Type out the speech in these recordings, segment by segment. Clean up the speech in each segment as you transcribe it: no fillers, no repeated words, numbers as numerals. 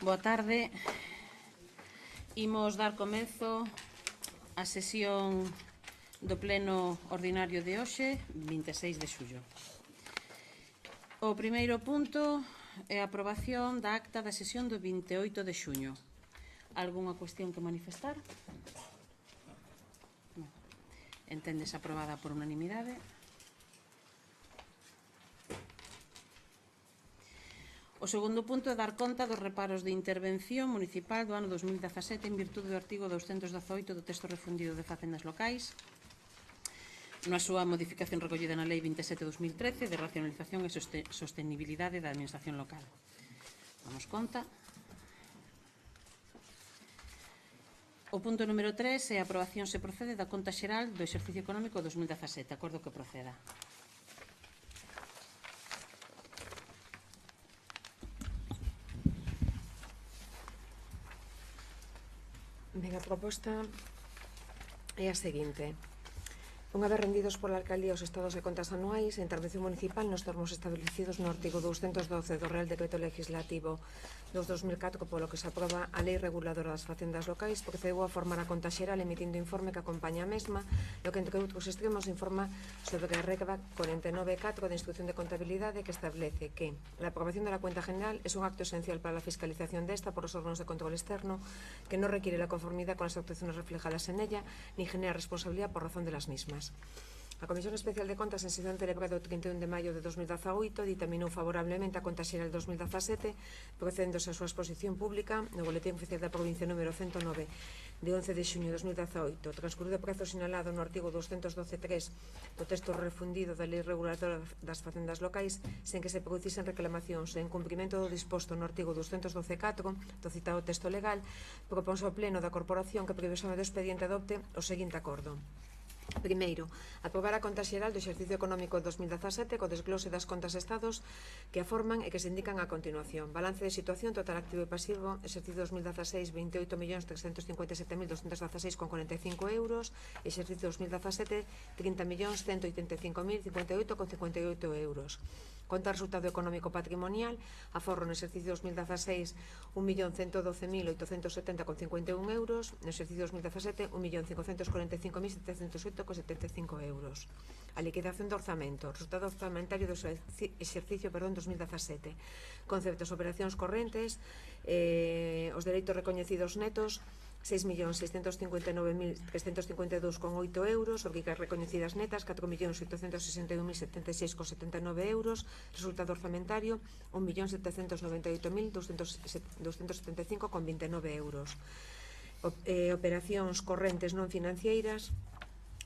Boa tarde. Imos dar comezo á sesión do pleno ordinario de hoxe, 26 de xullo. O primeiro punto é a aprobación da acta da sesión do 28 de xuño. Algúnha cuestión que manifestar? Enténdese aprobada por unanimidade. O segundo punto é dar conta dos reparos de intervención municipal do ano 2017 en virtude do artigo 218 do texto refundido de Facendas Locais, na súa modificación recollida na Lei 27/2013 de racionalización e sostenibilidade da administración local. Damos conta. O punto número 3 é a aprobación se procede da conta xeral do exercicio económico 2017. Acordo que proceda. Ben, a proposta é a seguinte. Unha vez rendidos pola Alcaldía os estados de contas anuais, a intervención municipal nos termos establecidos no artigo 212 do Real Decreto Legislativo 2004, polo que se aproba a Lei Reguladora das Facendas Locais, procedeu a formar a conta xeral emitindo informe que acompaña a mesma, no que entre outros extremos informa sobre a regra 49.4 da Instrucción de Contabilidade, que establece que la aprobación de la cuenta general es un acto esencial para la fiscalización de esta por los órganos de control externo, que no requiere la conformidad con las actuaciones reflejadas en ella, ni genera responsabilidad por razón de las mismas. A Comisión Especial de Contas, en sesión celebrada o 31 de maio de 2018, ditaminou favorablemente a conta xeral 2017, procedéndose a súa exposición pública no Boletín Oficial da Provincia número 109 de 11 de xuño de 2018, transcurrido o prazo sinalado no artigo 212.3 do texto refundido da Lei Reguladora das Facendas Locais, sen que se producisen reclamacións en cumprimento do disposto no artigo 212.4 do citado texto legal, proponse ao Pleno da Corporación que previó do expediente adopte o seguinte acordo. Primeiro, aprobar a conta xeral do exercicio económico 2017 co desglose das contas de estados que a forman e que se indican a continuación. Balance de situación total activo e pasivo, exercicio 2016, 28.357.216,45 euros, exercicio 2017, 30.185.058,58 euros. Conta resultado económico patrimonial, aforro no exercicio 2016, 1.112.870,51 euros, no exercicio 2017, 1.545.708,75 euros. A liquidación do orzamento, resultado orzamentario do exercicio 2017. Conceptos, operacións correntes, os dereitos recoñecidos netos, 6.659.352,8 euros, obrigas recoñecidas netas, 4.861.076,79 euros, resultado orzamentario, 1.798.275,29 euros. Operacións correntes non financeiras,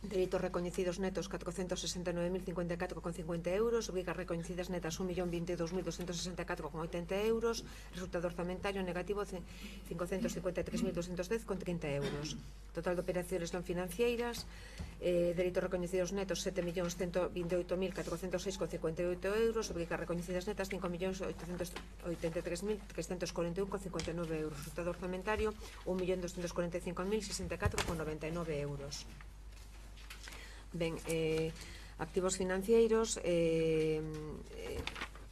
dereitos recoñecidos netos 469.054,50 euros, obrigas recoñecidas netas 1.022.264,80 euros, resultado orzamentario negativo 553.210,30 euros. Total de operaciones non financeiras, dereitos recoñecidos netos 7.128.406,58 euros, obrigas recoñecidas netas 5.883.341,59 euros, resultado orzamentario 1.245.064,99 euros. Ben, activos financeiros,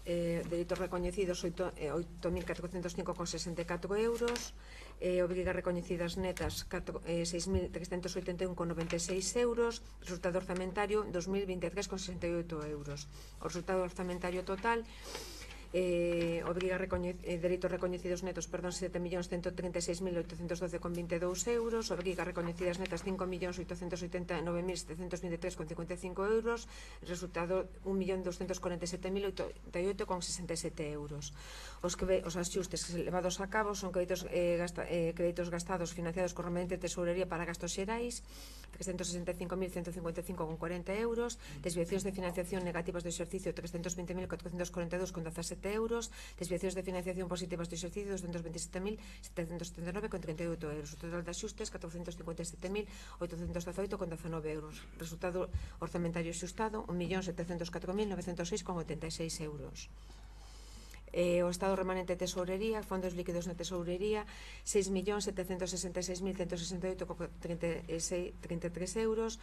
dereitos recoñecidos 8.405,64 euros, obrigas recoñecidas netas 6.381,96 euros, resultado orzamentario 2.023,68 euros. O resultado orzamentario total, dereitos recoñecidos netos, 7.136.812,22 euros, obrigas recoñecidas netas 5.889.723,55 euros, resultado 1.247.088,67 euros. Os axustes levados a cabo son créditos gastados financiados con remanente de tesourería para gastos xerais, 365.155,40 euros, desviacións de financiación negativas do exercicio 320.442,17 euros, desviacións de financiación positivas do exercicio 227.779,38 euros, o total de axustes 457.818,19 euros, resultado orzamentario axustado 1.704.906,86 euros. O estado remanente de tesourería, fondos líquidos na tesourería 6.766.168,33 euros,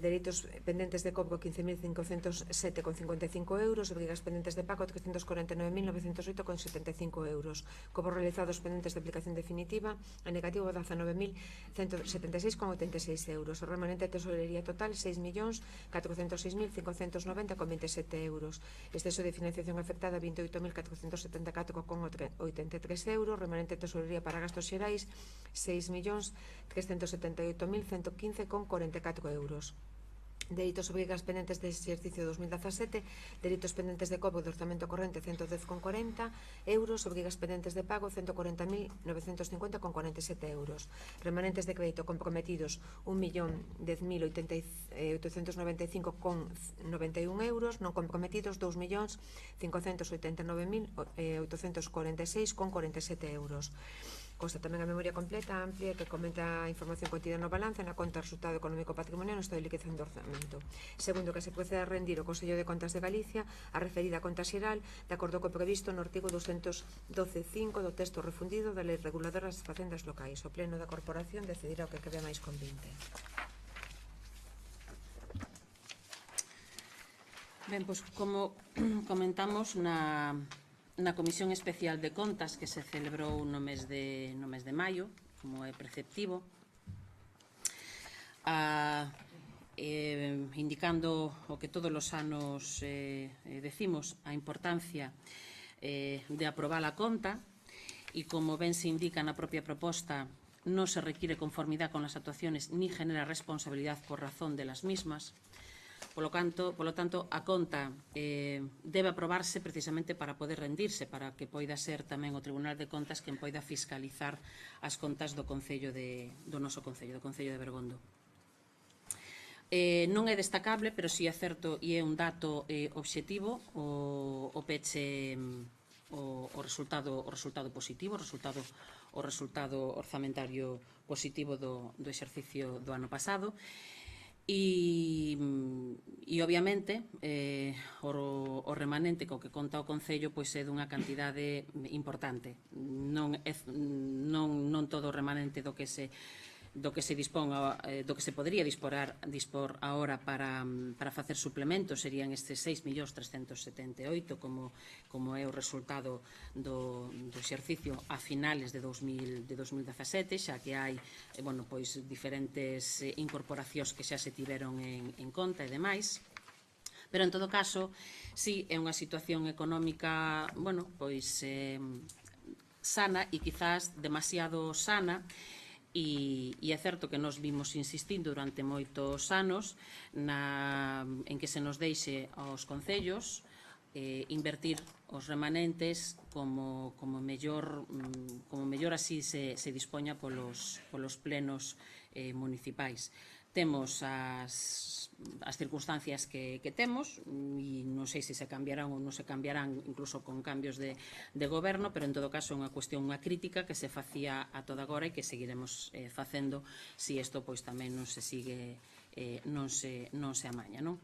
Dereitos pendentes de cobro 15.507,55 euros, obrigas pendentes de pago 349.908,75 euros, cobros realizados pendentes de aplicación definitiva en negativo 19.176,86 euros, o remanente de tesorería total 6.406.590,27 euros, exceso de financiación afectada 28.474,83 euros, remanente de tesorería para gastos xerais 6.378.115,44 euros. Delitos obrigas pendentes de exercicio 2017, delitos pendentes de cobro de orzamento corrente 110,40 euros, obrigas pendentes de pago 140.950,47 euros, remanentes de crédito comprometidos 1.010.895,91 euros, non comprometidos 2.589.846,47 euros. Consta tamén a memoria completa, amplia, que comenta a información contida no balance na conta resultado económico patrimonial no estado de liquidación do orzamento. Segundo, que se proceda a rendir o Consello de Contas de Galicia a referida conta xeral de acordo co previsto no artigo 212.5 do texto refundido da Lei Reguladora das Facendas Locais. O Pleno da Corporación decidirá o que quede máis convinte. Ben, pois como comentamos na Comisión Especial de Contas que se celebrou no mes de maio, como é preceptivo, indicando o que todos os anos decimos, a importancia de aprobar a conta, e como ben se indica na propia proposta, non se requiere conformidade con as actuaciones ni genera responsabilidad por razón de las mismas. Polo tanto, a conta debe aprobarse precisamente para poder rendirse, para que poida ser tamén o Tribunal de Contas quen poida fiscalizar as contas do noso Concello, do Concello de Bergondo. Non é destacable, pero si é certo e é un dato obxectivo o peche, o resultado positivo, o resultado orzamentario positivo do exercicio do ano pasado. E obviamente o remanente co que conta o Concello pois é dunha cantidade importante. Non todo o remanente do que se dispón, do que se podría dispor agora para facer suplementos serían estes 6.378.000 como é o resultado do exercicio a finales de 2017, xa que hai pois diferentes incorporacións que xa se tiveron en conta e demais. Pero en todo caso, si é unha situación económica pois sana e quizás demasiado sana. E é certo que nos vimos insistindo durante moitos anos en que se nos deixe aos concellos invertir os remanentes como mellor así se dispoña polos plenos municipais. Temos as circunstancias que temos e non sei se cambiarán ou non se cambiarán incluso con cambios de goberno, pero en todo caso é unha cuestión, unha crítica que se facía a toda agora e que seguiremos facendo se isto pois tamén non se sigue, non se amaña, non?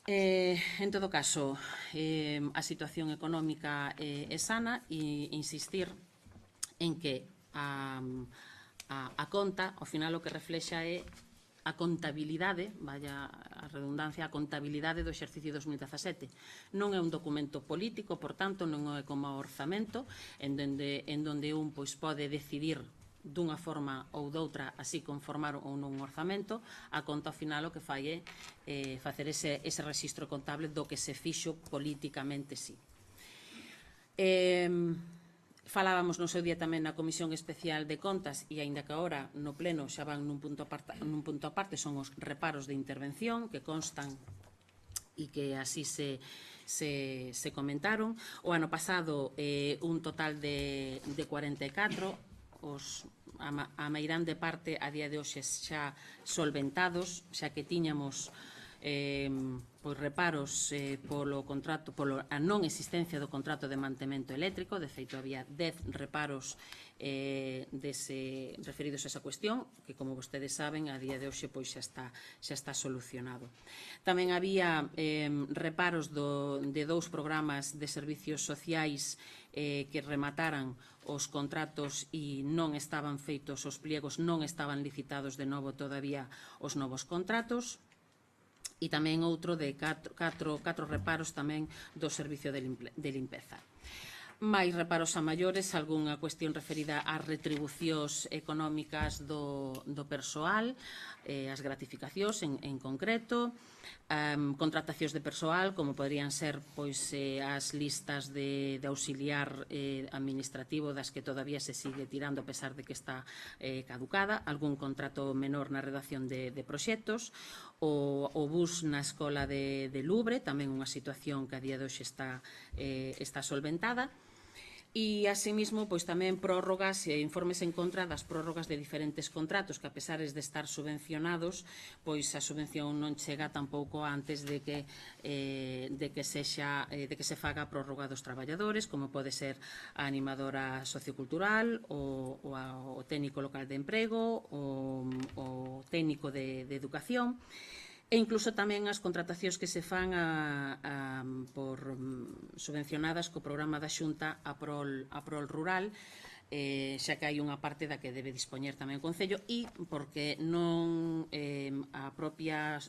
En todo caso, a situación económica é sana e insistir en que a conta, ao final o que reflexa é a contabilidade, vaya a redundancia, a contabilidade do exercicio 2017. Non é un documento político, por tanto, non é como o orzamento, en donde un pois pode decidir dunha forma ou doutra, así conformar ou non un orzamento. A conta ao final o que fai é facer ese rexistro contable do que se fixo políticamente, sí. Falábamos no seu día tamén na Comisión Especial de Contas e, aínda que agora no Pleno xa van nun punto aparte, son os reparos de intervención que constan e que así se comentaron. O ano pasado un total de 44, a meirande parte a día de hoxe xa solventados, xa que tiñamos reparos polo a non existencia do contrato de mantemento eléctrico. De feito, había 10 reparos referidos a esa cuestión, que, como vostedes saben, a día de hoxe xa está solucionado. Tamén había reparos de 2 programas de servicios sociais que remataran os contratos e non estaban feitos os pliegos, non estaban licitados de novo todavía os novos contratos. E tamén outro de 4 reparos tamén do servicio de limpeza. máis reparos a maiores, algunha cuestión referida ás retribucións económicas do persoal, as gratificacións en concreto, contratacións de persoal, como poderían ser as listas de auxiliar administrativo das que todavía se sigue tirando a pesar de que está caducada, algún contrato menor na redacción de proxectos, o bus na escola de Lubre, tamén unha situación que a día de hoxe está solventada. E, asimismo, tamén prórrogas e informes en contra das prórrogas de diferentes contratos que, a pesar de estar subvencionados, a subvención non chega tampouco antes de que se faga a prórroga dos traballadores, como pode ser a animadora sociocultural, o técnico local de emprego, o técnico de educación, e incluso tamén as contratacións que se fan subvencionadas co programa da Xunta a prol rural, xa que hai unha parte da que debe dispoñer tamén o Concello, e porque non a propia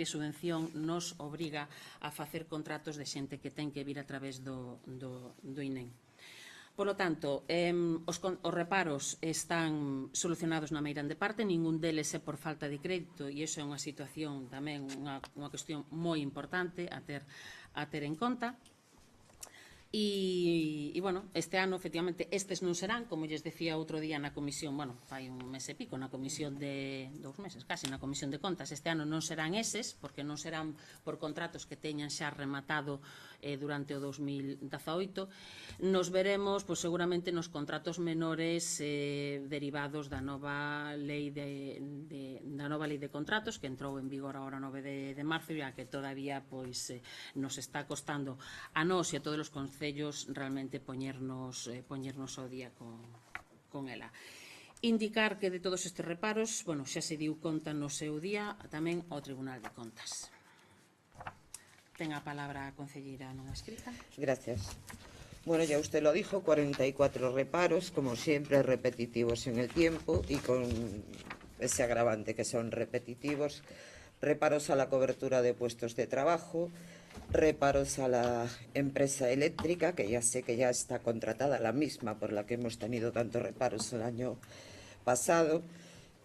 subvención nos obriga a facer contratos de xente que ten que vir a través do INEM. Por lo tanto, os reparos están solucionados na meirande parte, ningún deles é por falta de crédito, e iso é unha situación tamén, unha cuestión moi importante a ter en conta. E, bueno, este ano, efectivamente, estes non serán, como lles decía outro día na comisión, bueno, fai un mes e pico, na comisión de 2 meses, casi, na comisión de contas, este ano non serán eses, porque non serán por contratos que teñan xa rematado durante o 2018. Nos veremos, seguramente, nos contratos menores derivados da nova lei de contratos, que entrou en vigor agora 9 de marzo, e a que todavía nos está costando a nós e a todos os concellos realmente poñernos ao día con ela. Indicar que de todos estes reparos, xa se diu conta no seu día tamén ao Tribunal de Contas. Ten a palabra a concelleira non escrita. Gracias. Bueno, ya usted lo dijo, 44 reparos, como siempre, repetitivos en el tiempo y con ese agravante que son repetitivos. Reparos a la cobertura de puestos de trabajo, reparos a la empresa eléctrica, que ya sé que ya está contratada, la misma por la que hemos tenido tantos reparos el año pasado,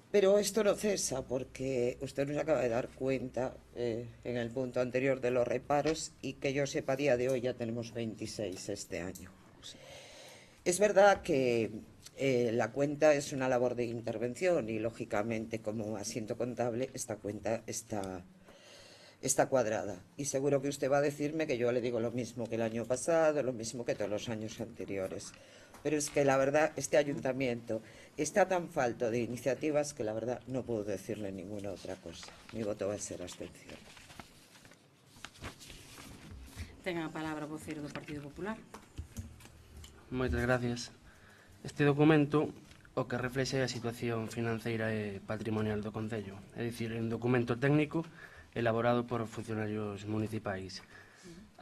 pero esto no cesa porque usted nos acaba de dar cuenta en el punto anterior de los reparos y que yo sepa a día de hoy ya tenemos 26 este año. Es verdad que la cuenta es una labor de intervención y lógicamente como asiento contable esta cuenta está cuadrada, y seguro que usted va a decirme que yo le digo lo mismo que el año pasado, lo mismo que todos los años anteriores, pero es que la verdad este ayuntamiento está tan falto de iniciativas que la verdad no puedo decirle ninguna otra cosa. Mi voto va a ser abstención. Ten a palabra o voceiro do Partido Popular. Moitas gracias. Este documento o que reflexe a situación financeira e patrimonial do Concello, é dicir, un documento técnico elaborado por funcionarios municipais.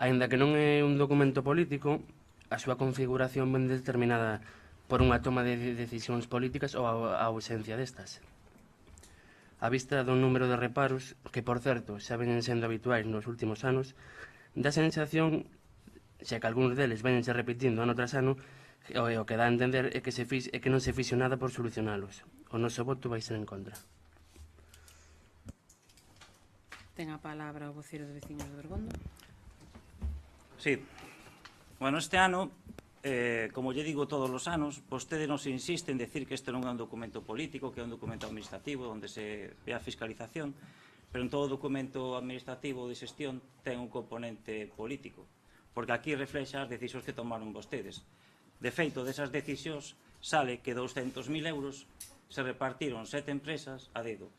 Aínda que non é un documento político, a súa configuración ben determinada por unha toma de decisións políticas ou a ausencia destas. A vista do número de reparos, que, por certo, xa venen sendo habituais nos últimos anos, dá sensación, xa que algúns deles venense repetindo ano tras ano, o que dá a entender é que non se fixo nada por solucionalos. O noso voto vai ser en contra. Ten a palabra o voceiro de Veciños de Bergondo. Sí. Bueno, este ano, como lle digo todos os anos, vostede nos insiste en decir que este non é un documento político, que é un documento administrativo onde se ve a fiscalización, pero en todo documento administrativo de xestión ten un componente político, porque aquí reflexa as decisións que tomaron vostedes. De feito, desas decisións sale que 200.000 euros se repartiron 7 empresas a dedo,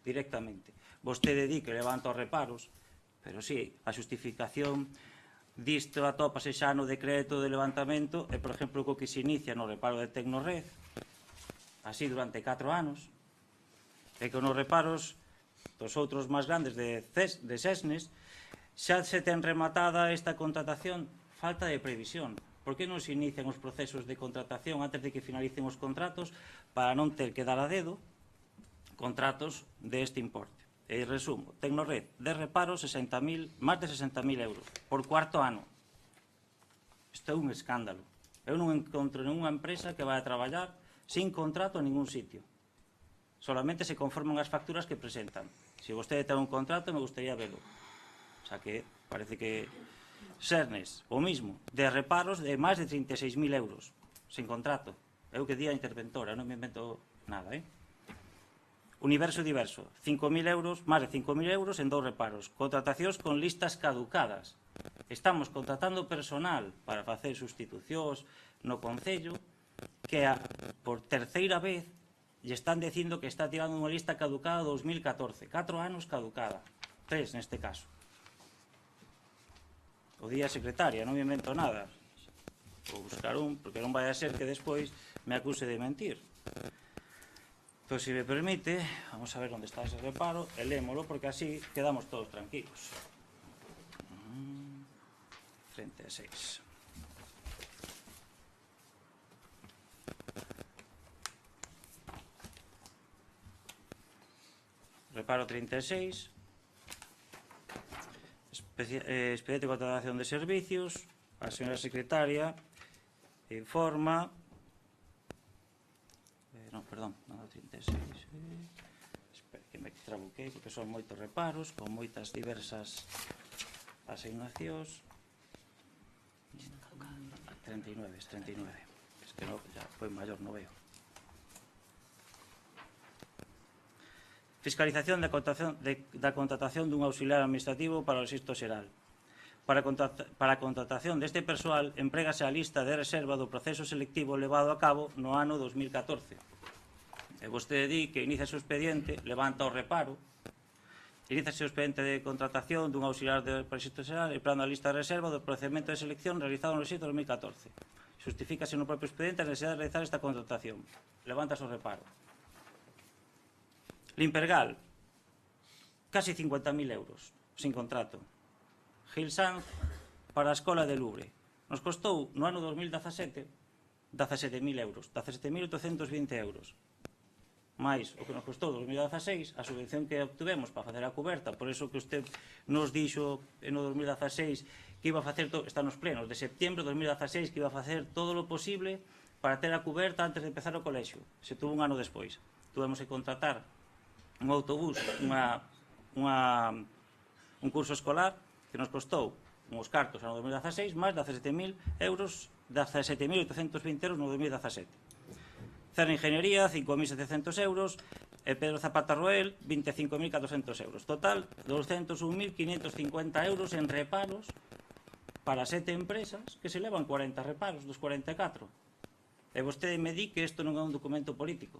directamente. vostede di que levanta os reparos, pero sí, a xustificación disto atópase xa no decreto de levantamento e, por exemplo, co que se inicia no reparo de Tecnored, así durante 4 anos, e que nos reparos dos outros máis grandes de SESNES xa se ten rematada esta contratación. Falta de previsión. Por que non se inician os procesos de contratación antes de que finalicen os contratos para non ter que dar a dedo contratos deste importe? E resumo, Tecnored de reparo máis de 60.000 euros por 4º ano. Isto é un escándalo. Eu non encontro ninguna empresa que vai a traballar sin contrato en ningún sitio. Solamente se conforman as facturas que presentan. Se vostede ten un contrato, me gustaría verlo. O sea que parece que SESNES, o mismo, de reparos de máis de 36.000 euros, sin contrato. Eu que di a interventora, non me invento nada, Universo diverso, 5.000 euros, máis de 5.000 euros en 2 reparos. Contratacións con listas caducadas. Estamos contratando personal para facer sustitucións no Concello que por terceira vez lle están dicindo que está tirando unha lista caducada 2014. 4 anos caducada. 3 neste caso. O día secretaria, non me invento nada. Vou buscar un, porque non vai a ser que despois me acuse de mentir. Pero se me permite, vamos a ver onde está ese reparo e lémolo, porque así quedamos todos tranquilos. 36. Reparo 36. Expediente de contratación de servicios. A señora secretaria informa... non, perdón, non, 36. Espera que me trabuquei, porque son moitos reparos, con moitas diversas asignacións. 39, es 39. Es que no, ya foi maior, non veo. Fiscalización da contratación dun auxiliar administrativo para o Rexistro Xeral. Para a contratación deste persoal, emprégase a lista de reserva do proceso selectivo levado a cabo no ano 2014. E vostede di que inicia o expediente, levanta o reparo, inicia o expediente de contratación dun auxiliar de Rexistro Xeral empleando a lista de reserva do procedimento de selección realizado no Rexistro 2014. Justifícase no propio expediente a necesidade de realizar esta contratación. Levantas o reparo. Limpergal, casi 50.000 euros, sin contrato. Gil Sanz, para a Escola de Louvre. Nos costou, no ano 2017, 17.000 euros, 17.820 euros. Mais o que nos costou en 2016, a subvención que obtuvemos para facer a coberta, por eso que usted nos dixo no 2016 que iba a facer, está nos plenos de septiembre de 2016, que iba a facer todo o posible para ter a coberta antes de empezar o colexio. Se tuvo un ano despois. Tuvemos que contratar un autobús, un curso escolar que nos costou uns cartos no 2016 máis 17.000 euros, 17.820 euros no 2017. Cerna Ingeniería, 5.700 euros, e Pedro Zapata Roel, 25.400 euros. Total, 201.550 euros en reparos para 7 empresas que se levan 40 reparos dos 44. E vostede me di que isto non é un documento político.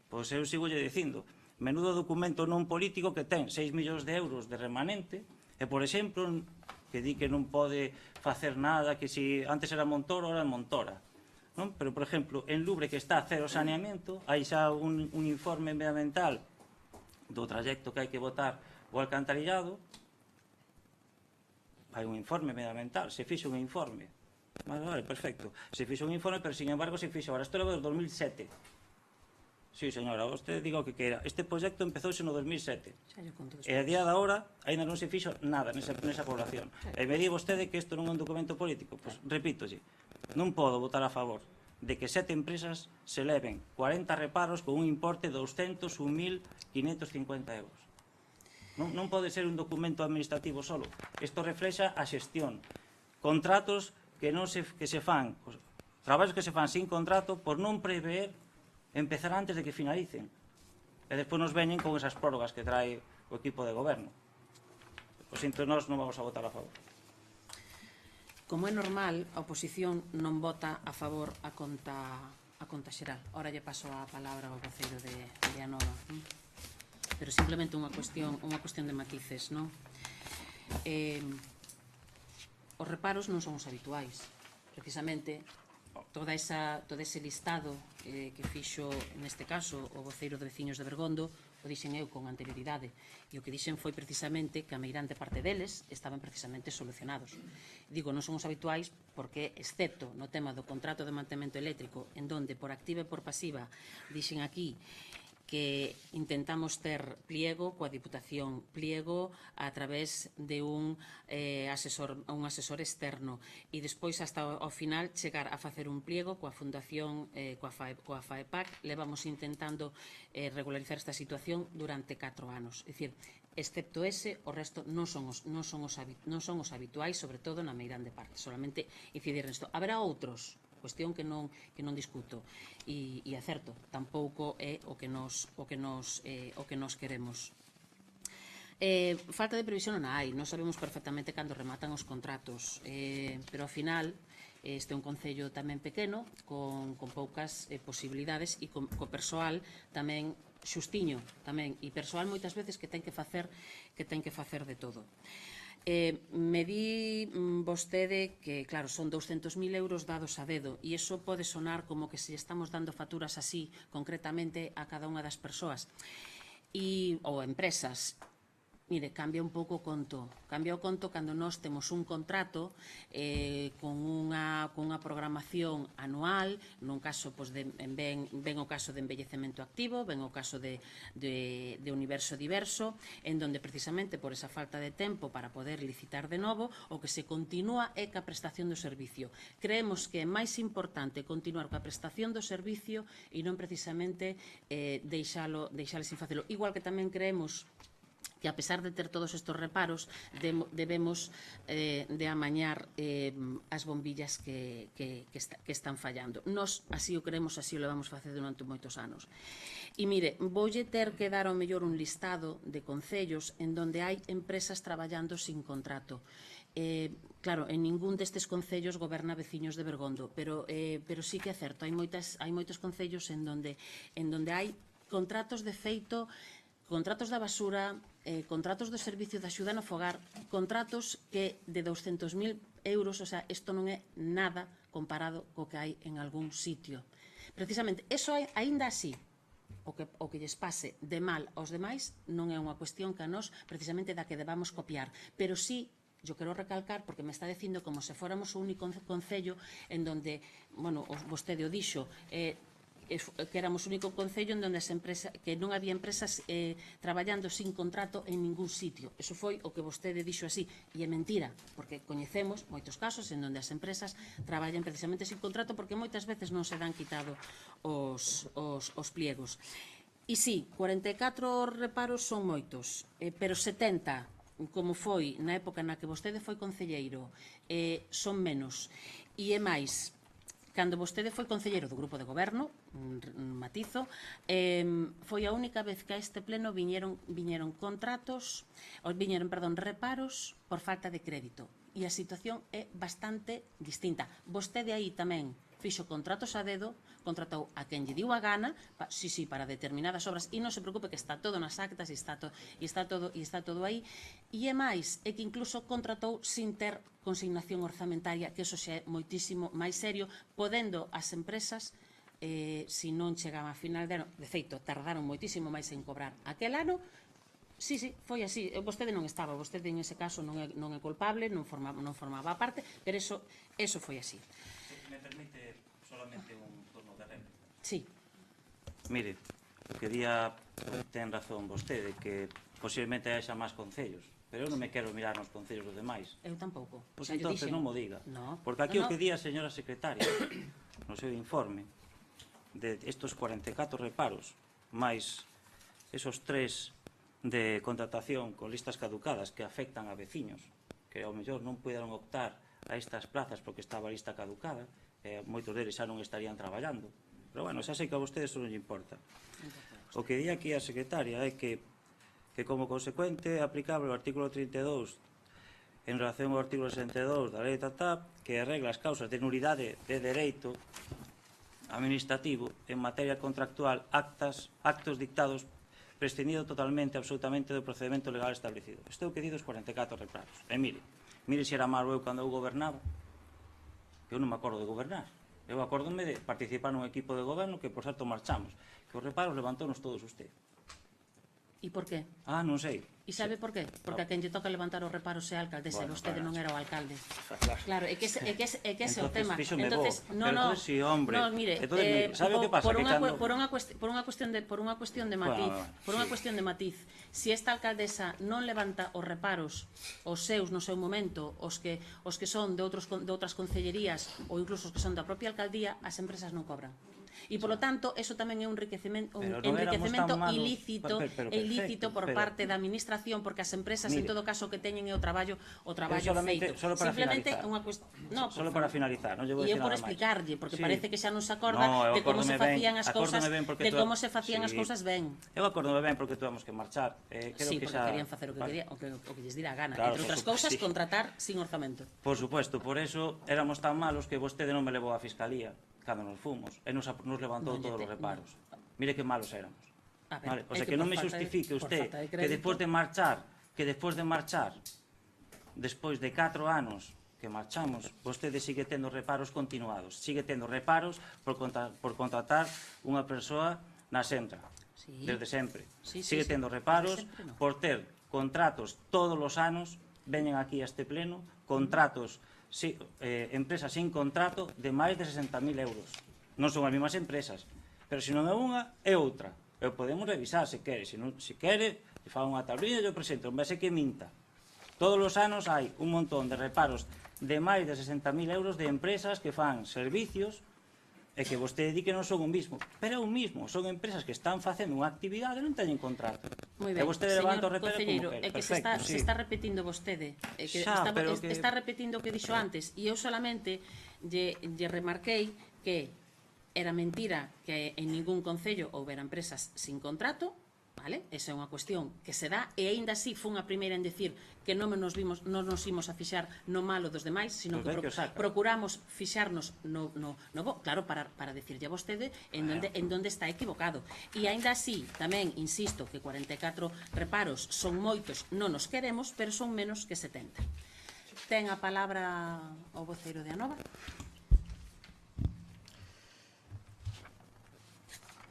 Pois eu sigo lle dicindo, menudo documento non político que ten 6 millóns de euros de remanente, e, por exemplo, que di que non pode facer nada, que si antes era Montoro, ahora é Montora. Non? Pero, por exemplo, en Louvre, que está a cero saneamento, hai xa un informe medioambiental do trayecto que hai que botar o alcantarillado, hai un informe medioambiental, se fixo un informe. Vale, perfecto. Se fixo un informe, pero, sin embargo, se fixo. Ahora, isto é do 2007. Sí, señora, vostede diga o que queira. Este proxecto empezouse no 2007. E a día da hora, ainda non se fixo nada nesa población. E me di vostede que isto non é un documento político. Pois, repítolle, non podo votar a favor de que 7 empresas se leven 40 reparos con un importe de 201.550 euros. Non pode ser un documento administrativo solo. Isto reflexa a xestión. Contratos que se fan, traballos que se fan sin contrato por non prever empezar antes de que finalicen. E despois nos veñen con esas prórrogas que trae o equipo de goberno. O sinto, nós non vamos a votar a favor. Como é normal, a oposición non vota a favor a conta xeral. Ora lle paso a palabra ao voceiro de Anova. pero simplemente unha cuestión de matices, non? Os reparos non son os habituais. Precisamente, todo ese listado que fixo, neste caso, o voceiro de veciños de Bergondo, o dixen eu con anterioridade, e o que dixen foi precisamente que a meirande parte deles estaban precisamente solucionados. Digo, non son os habituais porque, excepto no tema do contrato de mantemento eléctrico, en donde por activa e por pasiva dixen aquí que intentamos ter pliego coa Diputación, pliego a través de un asesor externo e despois hasta ao final chegar a facer un pliego coa Fundación, coa FAEPAC. Levamos intentando regularizar esta situación durante 4 anos. É dicir, excepto ese, o resto non son os habituais, sobre todo na meirande parte. Solamente incidir nesto. Haberá outros, cuestión que non discuto, e acerto, tampouco é o que nos queremos. Falta de previsión non hai, non sabemos perfectamente cando rematan os contratos, pero ao final este é un concello tamén pequeno, con poucas posibilidades, e co persoal tamén xustiño, tamén, e persoal moitas veces que ten que facer de todo. Me di vostede que, claro, son 200.000 euros dados a dedo, e iso pode sonar como que se estamos dando facturas así, concretamente, a cada unha das persoas ou empresas. Mire, cambia un pouco o conto. Cambia o conto cando nós temos un contrato con unha programación anual, nun caso, ven o caso de envellecemento activo, ven o caso de universo diverso, en donde precisamente por esa falta de tempo para poder licitar de novo, o que se continúa é ca prestación do servicio. Creemos que é máis importante continuar ca prestación do servicio e non precisamente deixalo sin facelo. Igual que tamén creemos que a pesar de ter todos estes reparos debemos de amañar as bombillas que están fallando. Nós así o creemos, así o levamos facendo durante moitos anos. E mire, voulle ter que dar ao mellor un listado de concellos en donde hai empresas traballando sin contrato. Claro, en ningún destes concellos goberna veciños de Bergondo, pero sí que é certo, hai moitos concellos en donde hai contratos de feito, contratos da basura, contratos do servicio de axuda no fogar, contratos que de 200.000 euros, o sea, isto non é nada comparado co que hai en algún sitio. Precisamente, eso aínda así, o que lles pase de mal aos demais non é unha cuestión que a nós precisamente da que debamos copiar, pero sí, yo quero recalcar, porque me está dicindo como se fóramos o único concello en donde, bueno, vostede o dixo, que éramos o único concello en donde que non había empresas traballando sin contrato en ningún sitio. Eso foi o que vostede dixo así, e é mentira, porque coñecemos moitos casos en donde as empresas traballan precisamente sin contrato porque moitas veces non se dan quitado os pliegos. E sí, 44 reparos son moitos, pero 70, como foi na época na que vostede foi concelleiro, son menos. E é máis, cando vostede foi concelleiro do grupo de goberno, matizo, foi a única vez que a este pleno viñeron reparos por falta de crédito. E a situación é bastante distinta. Vostede aí tamén fixo contratos a dedo, contratou a quen lle diu a gana, para determinadas obras, e non se preocupe que está todo nas actas, e está todo aí, e é máis, é que incluso contratou sin ter consignación orzamentaria, que eso xa é moitísimo máis serio, podendo as empresas, se non chegaban a final de ano, de feito, tardaron moitísimo máis en cobrar aquel ano. Sí, foi así. Vostede non estaba, vostede en ese caso non é culpable, non formaba parte, pero eso foi así. Me permite solamente un turno de réplica. Sí. Mire, que día ten razón vostede, que posiblemente haxa máis concellos, pero eu non me quero mirar nos concellos dos demais. Eu tampouco. Pois entonces non mo diga. No. Porque aquí o que di a señora secretaria no seu informe de estos 44 reparos, máis esos 3 de contratación con listas caducadas que afectan a veciños, que ao mellor non puderon optar a estas plazas porque estaba a lista caducada, moitos deles xa non estarían traballando. Pero, bueno, xa sei que a vostedes non lle importa. O que di aquí a secretaria é que como consecuente aplicable o artículo 32 en relación ao artículo 62 da lei que arregla as causas de nulidade de dereito administrativo en materia contractual actos dictados prescindido totalmente, absolutamente do procedimento legal establecido. Estou que di dos 44 reparos. E mire se era malo eu cando eu gobernaba, eu non me acordo de gobernar. Eu acórdome de participar nun equipo de goberno que, por certo, marchamos. Que os reparos levantónos todos usted. E por qué? Ah, non sei. E sabe por qué? Porque a quen lle toca levantar os reparos é a alcaldesa, e Bueno, vostede claro. non era o alcalde. Claro. Claro, é que ese é o tema. Fíxome Entonces, bo. Pero entonces, sí, hombre. mire, Entonces, mire, sabe o que pasa? por Que unha cando- cuestión de matiz, si esta alcaldesa non levanta os reparos os seus no seu momento, os que son de outras concellerías ou incluso os que son da propia alcaldía, as empresas non cobran. E, polo tanto, eso tamén é un enriquecemento ilícito por parte da administración, porque as empresas, en todo caso, que teñen é o traballo feito. Simplemente é unha cuestión... Solo para finalizar, non lle vou E eu dicir por nada máis. explicarlle, porque Sí. parece que xa non se acorda de como se facían as cousas, as cousas ben. Eu acórdome ben porque tuvemos que marchar. Sí, porque querían facer o que lles dira a gana. Claro, Entre outras por cousas, suposto, sí. contratar sin orzamento. Por supuesto, por eso éramos tan malos que vostede non me levou á fiscalía cando nos fumos e nos levantou Non lle todos os te- reparos. Mire que malos éramos. A ver, Vale, o é sea, que que non por me falta de- justifique por usted falta de que crédito- despois de marchar, despois de 4 anos que marchamos, vostede sigue tendo reparos continuados, sigue tendo reparos por contratar unha persoa na Sentra, Sí. desde sempre. Sí, Sigue sí, tendo desde reparos sempre no. por ter contratos todos os anos, veñen aquí a este pleno, contratos, empresas sin contrato de máis de 60.000 euros. Non son as mesmas empresas, pero se non é unha, é outra. E podemos revisar se quere, se quere, e fa unha tablilla e eu presento, vese que minta. Todos os anos hai un montón de reparos de máis de 60.000 euros de empresas que fan servicios e que vostede di que non son o mismo, pero é o mismo, son empresas que están facendo unha actividade e non teñen contrato. Moi E ben, vostede levanta o reparo concelleiro, como é quere. que se Perfecto, está repetindo vostede, é que Xa, pero está repetindo o que dixo antes, e eu solamente lle remarquei que era mentira que en ningún concello houbera empresas sin contrato, vale? Esa é unha cuestión que se dá, e aínda así fun a primeira en decir que non nos imos a fixar no malo dos demais, sino que procuramos fixarnos no bo, claro, para decirlle a vostede en donde está equivocado. E aínda así, tamén insisto que 44 reparos son moitos, non os queremos, pero son menos que 70. Ten a palabra o voceiro de Anova.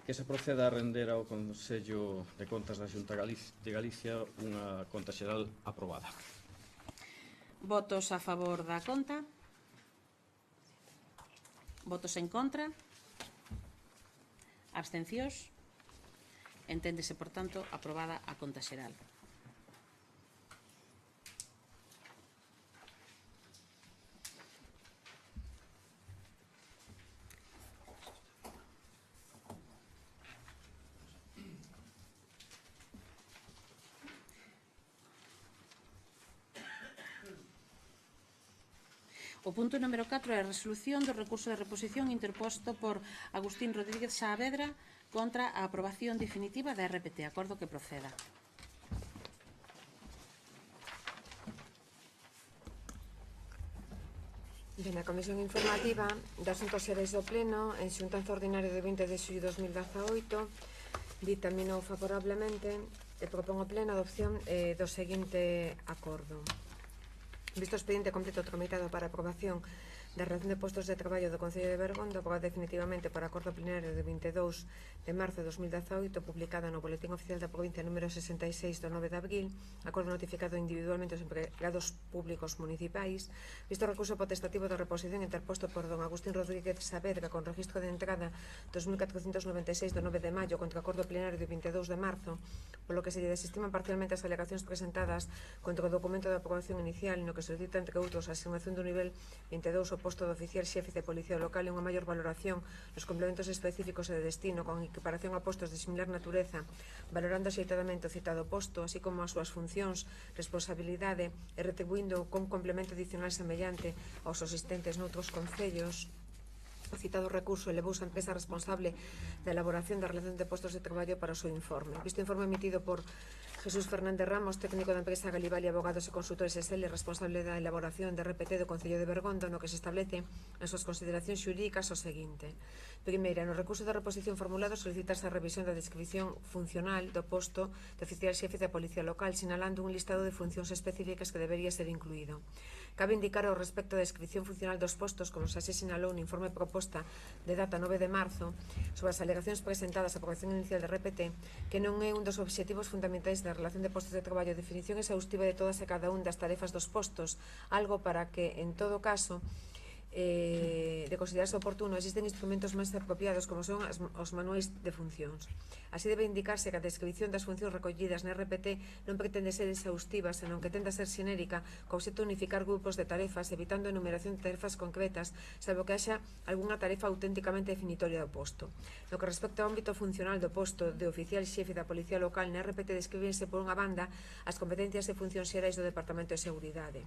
Que se proceda a render ao Consello de Contas da Xunta de Galicia unha conta xeral aprobada. Votos a favor da conta. Votos en contra. Abstencións. Enténdese, por tanto, aprobada a conta xeral. O punto número 4 é a resolución do recurso de reposición interposto por Agustín Rodríguez Saavedra contra a aprobación definitiva da RPT. Acordo que proceda. Ben, a Comisión Informativa de Asuntos Xerais do Pleno, en xuntanza ordinaria de 20 de xullo de 2018, ditaminou favorablemente e propón ao Pleno a adopción do seguinte acordo. Visto o expediente completo tramitado para aprobación da relación de postos de traballo do Concello de Bergondo, aprobada definitivamente por acordo plenario de 22 de marzo de 2018, publicada no Boletín Oficial da Provincia número 66 do 9 de abril, acordo notificado individualmente aos empregados públicos municipais, visto o recurso potestativo de reposición interposto por don Agustín Rodríguez Saavedra con registro de entrada 2496 do 9 de maio contra o acordo plenario de 22 de marzo, polo que se lle desestiman parcialmente as alegacións presentadas contra o documento de aprobación inicial no que se solicita, entre outros, a asignación do nivel 22 ao posto de oficial xefe de policía local e unha maior valoración nos complementos específicos e de destino con equiparación a postos de similar natureza, valorando axeitadamente o citado posto, así como as súas funcións, responsabilidade e retribuindo con complemento adicional semellante aos existentes noutros concellos. O citado recurso elevouse a empresa responsable da elaboración da relación de postos de traballo para o seu informe. Visto informe emitido por Jesús Fernández Ramos, técnico da empresa Galibali Abogados e Consultores SL, responsable da elaboración de RPT do Concello de Bergondo, no que se establece en súas consideracións xurídicas o seguinte. Primeira, no recurso de reposición formulado solicitase a revisión da descripción funcional do posto de oficial xefe da Policía Local, sinalando un listado de funcións específicas que debería ser incluído. Cabe indicar ao respecto da descripción funcional dos postos, como xa se sinalou no informe proposta de data 9 de marzo, sobre as alegacións presentadas á aprobación inicial de RPT, que non é un dos obxectivos fundamentais da relación de postos de traballo, definición exhaustiva de todas e cada un das tarefas dos postos, algo para que, en todo caso, de considerarse oportuno, existen instrumentos máis apropiados como son os manuais de funcións. Así debe indicarse que a descripción das funcións recollidas na RPT non pretende ser exhaustiva, senón que tende a ser xenérica, co obxecto de unificar grupos de tarefas, evitando a enumeración de tarefas concretas, salvo que haxa algunha tarefa auténticamente definitoria do posto. No que respecta ao ámbito funcional do posto de oficial xefe da Policía Local, na RPT describense por unha banda as competencias e funcións xerais do Departamento de Seguridade,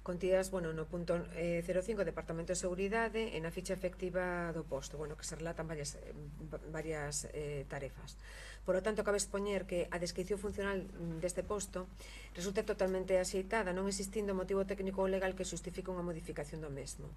contidas, no punto 05, Departamento de Seguridade, e na ficha efectiva do posto, que se relatan varias tarefas. Por lo tanto, cabe expoñer que a descripción funcional deste posto resulta totalmente axeitada, non existindo motivo técnico ou legal que justifique unha modificación do mesmo.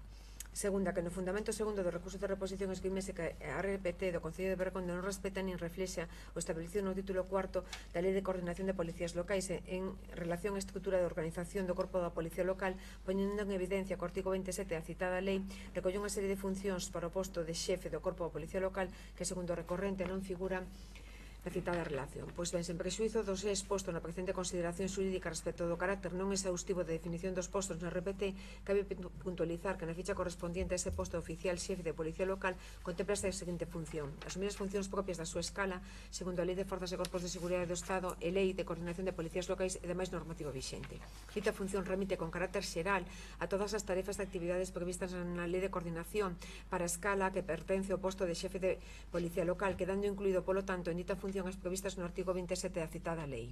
Segunda, que no fundamento segundo do recurso de reposición esgrimese que a RPT do Concello de Bergondo non respeta nin reflexa o establecido no título 4 da Lei de Coordinación de Policías Locais en relación á estrutura de organización do Corpo da Policía Local, poñendo en evidencia que o artigo 27 da citada lei recolle unha serie de funcións para o posto de xefe do Corpo da Policía Local que, segundo o recorrente, non figuran na citada relación. Pois ben, sen prexuízo dos exposto na presente consideración xurídica respecto do carácter non exhaustivo de definición dos postos no RPT, cabe puntualizar que na ficha correspondiente a ese posto oficial xefe de Policía Local contemplase a seguinte función: asumir as funcións propias da súa escala, segundo a Lei de Forzas e Corpos de Seguridade do Estado e Lei de Coordinación de Policías Locais e demais normativa vixente. Dita función remite con carácter xeral a todas as tarefas de actividades previstas na Lei de Coordinación para a escala que pertence ao posto de xefe de Policía Local, quedando incluído, polo tanto, en dita función as previstas no artigo 27 da citada lei.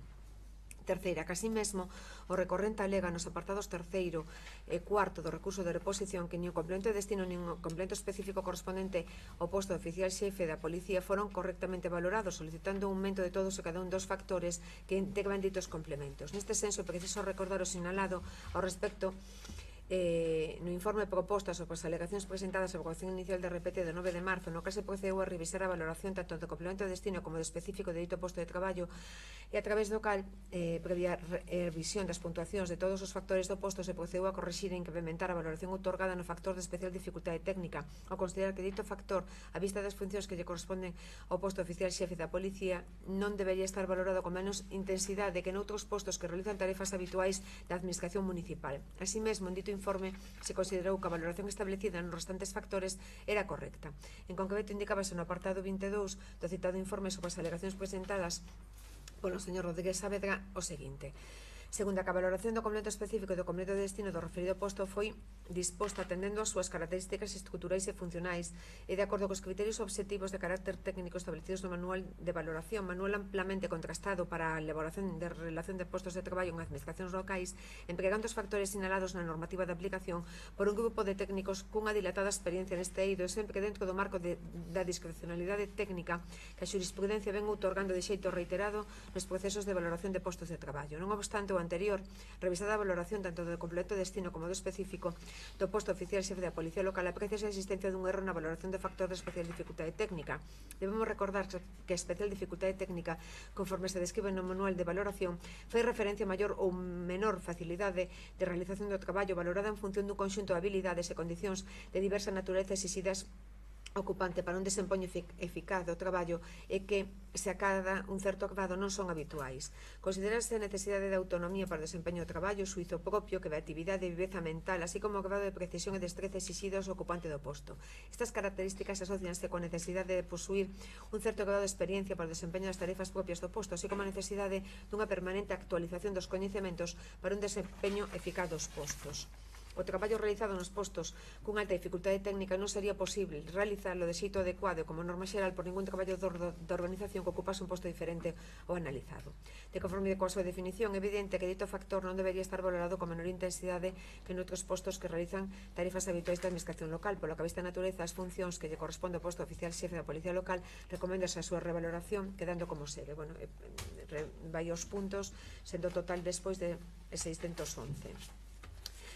Terceira, que así mesmo o recorrente alega nos apartados terceiro e cuarto do recurso de reposición que nin o complemento de destino nin o complemento específico correspondente ao posto de oficial xefe da Policía foron correctamente valorados, solicitando un aumento de todos e cada un dos factores que integran ditos complementos. Neste senso, é preciso recordar o sinalado ao respecto no informe proposta sobre as alegacións presentadas á aprobación inicial de RPT do 9 de marzo, no que se procedeu a revisar a valoración tanto do complemento de destino como do específico de dito posto de traballo, e a través do cal, previa revisión das puntuacións de todos os factores do posto, se procedeu a corrixir e incrementar a valoración outorgada no factor de especial dificultade técnica, ao considerar que dito factor, a vista das funcións que lle corresponden ao posto oficial xefe da Policía, non debería estar valorado con menos intensidade que noutros postos que realizan tarefas habituais da Administración Municipal. Así mesmo, en dito informe se considerou que a valoración establecida nos restantes factores era correcta. En concreto, indicábase no apartado 22 do citado informe sobre as alegacións presentadas polo señor Rodríguez Saavedra o seguinte: segunda, que a valoración do complemento específico e do complemento de destino do referido posto foi disposta atendendo as súas características estruturais e funcionais e de acordo cos criterios obxectivos de carácter técnico establecidos no manual de valoración, manual amplamente contrastado para a elaboración de relación de postos de traballo en administracións locais, empregando os factores sinalados na normativa de aplicación por un grupo de técnicos cunha dilatada experiencia neste eido e sempre dentro do marco da discrecionalidade técnica que a xurisprudencia ven outorgando de xeito reiterado nos procesos de valoración de postos de traballo. Non obstante, o anterior, revisada a valoración tanto do completo destino como do específico do posto oficial xefe da Policía Local, apreciase a existencia dun erro na valoración de factor de especial dificultade técnica. Debemos recordar que a especial dificultade técnica, conforme se describe no manual de valoración, fai referencia a maior ou menor facilidade de realización do traballo valorada en función dun conxunto de habilidades e condicións de diversa natureza exixidas ocupante para un desempeño eficaz do traballo e que, se acada un certo grado, non son habituais. Considerarse a necesidade de autonomía para o desempeño do traballo, o suizo propio, creatividade e viveza mental, así como o grado de precisión e destreza exixidos ao ocupante do posto. Estas características asocianse coa necesidade de posuir un certo grado de experiencia para o desempeño das tarefas propias do posto, así como a necesidade dunha permanente actualización dos coñecementos para un desempeño eficaz dos postos. O traballo realizado nos postos cun alta dificultade técnica non sería posible realizarlo de xeito adecuado como norma xeral por ningún traballador da organización que ocupase un posto diferente ao analizado. De conformidade coa súa definición, é evidente que dito factor non debería estar valorado con menor intensidade que noutros postos que realizan tarifas habituais da administración local, polo que a vista natureza as funcións que lle corresponde ao posto oficial xefe da Policía Local recoméndase a súa revaloración quedando como segue. Bueno, vai aos puntos, sendo total despois de 611.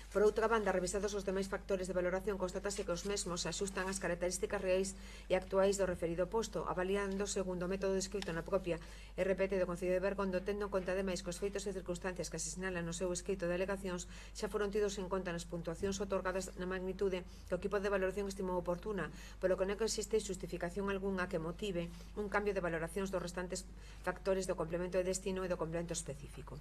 Por outra banda, revisados os demais factores de valoración, constatase que os mesmos se axustan ás características reais e actuais do referido posto, avaliando segundo o método descrito na propia RPT do Concello de Bergondo, tendo en conta ademais que os feitos e circunstancias que se sinalan no seu escrito de alegacións xa foron tidos en conta nas puntuacións otorgadas na magnitude que o equipo de valoración estimou oportuna, polo que non existe justificación algunha que motive un cambio de valoracións dos restantes factores do complemento de destino e do complemento específico.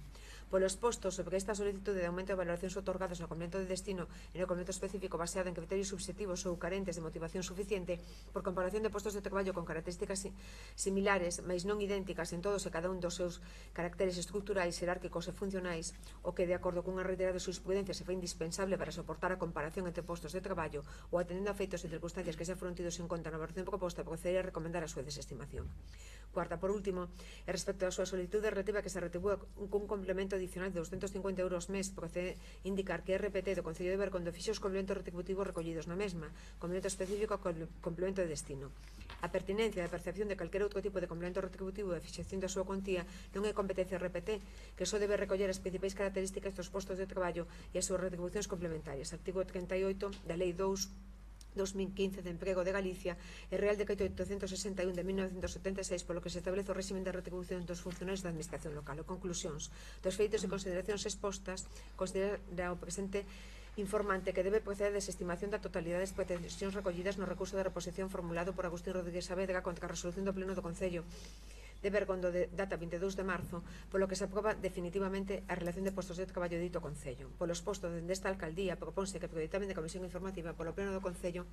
Polos postos, sobre esta solicitude de aumento de valoracións otorgadas no complemento de destino e no complemento específico baseado en criterios subjetivos ou carentes de motivación suficiente, por comparación de postos de traballo con características similares, mais non idénticas en todos e cada un dos seus caracteres estructurais, xerárquicos e funcionais, o que, de acordo cunha reiterada jurisprudencia, se foi indispensable para soportar a comparación entre postos de traballo ou atendendo a feitos e circunstancias que xa foron tidos en conta na valoración proposta, procedería a recomendar a súa desestimación. Cuarta, por último, e respecto á súa solicitud relativa que se retribúa cun complemento adicional de 250 euros mes, procede indicar que RPT do Concello de Bergondo fixo os complementos retributivos recollidos na mesma, complemento específico e complemento de destino. A pertinencia da percepción de calquer outro tipo de complemento retributivo e a fixación da súa cuantía non é competencia RPT, que só debe recoller as principais características dos postos de traballo e as súas retribucións complementarias. Artigo 38 da Lei 2015 de Emprego de Galicia e Real Decreto 861 de 1976, polo que se establece o réximen de retribución dos funcionarios da Administración Local. O conclusións dos feitos e consideracións expostas, considera o presente informante que debe proceder a desestimación da totalidade das pretensións recollidas no recurso de reposición formulado por Agustín Rodríguez Saavedra contra a resolución do Pleno do Concello de Bergondo de data 22 de marzo, polo que se aproba definitivamente a relación de postos de traballo dito Concello. Polos postos desta alcaldía proponse que prioritamente a Comisión Informativa polo Pleno do Concello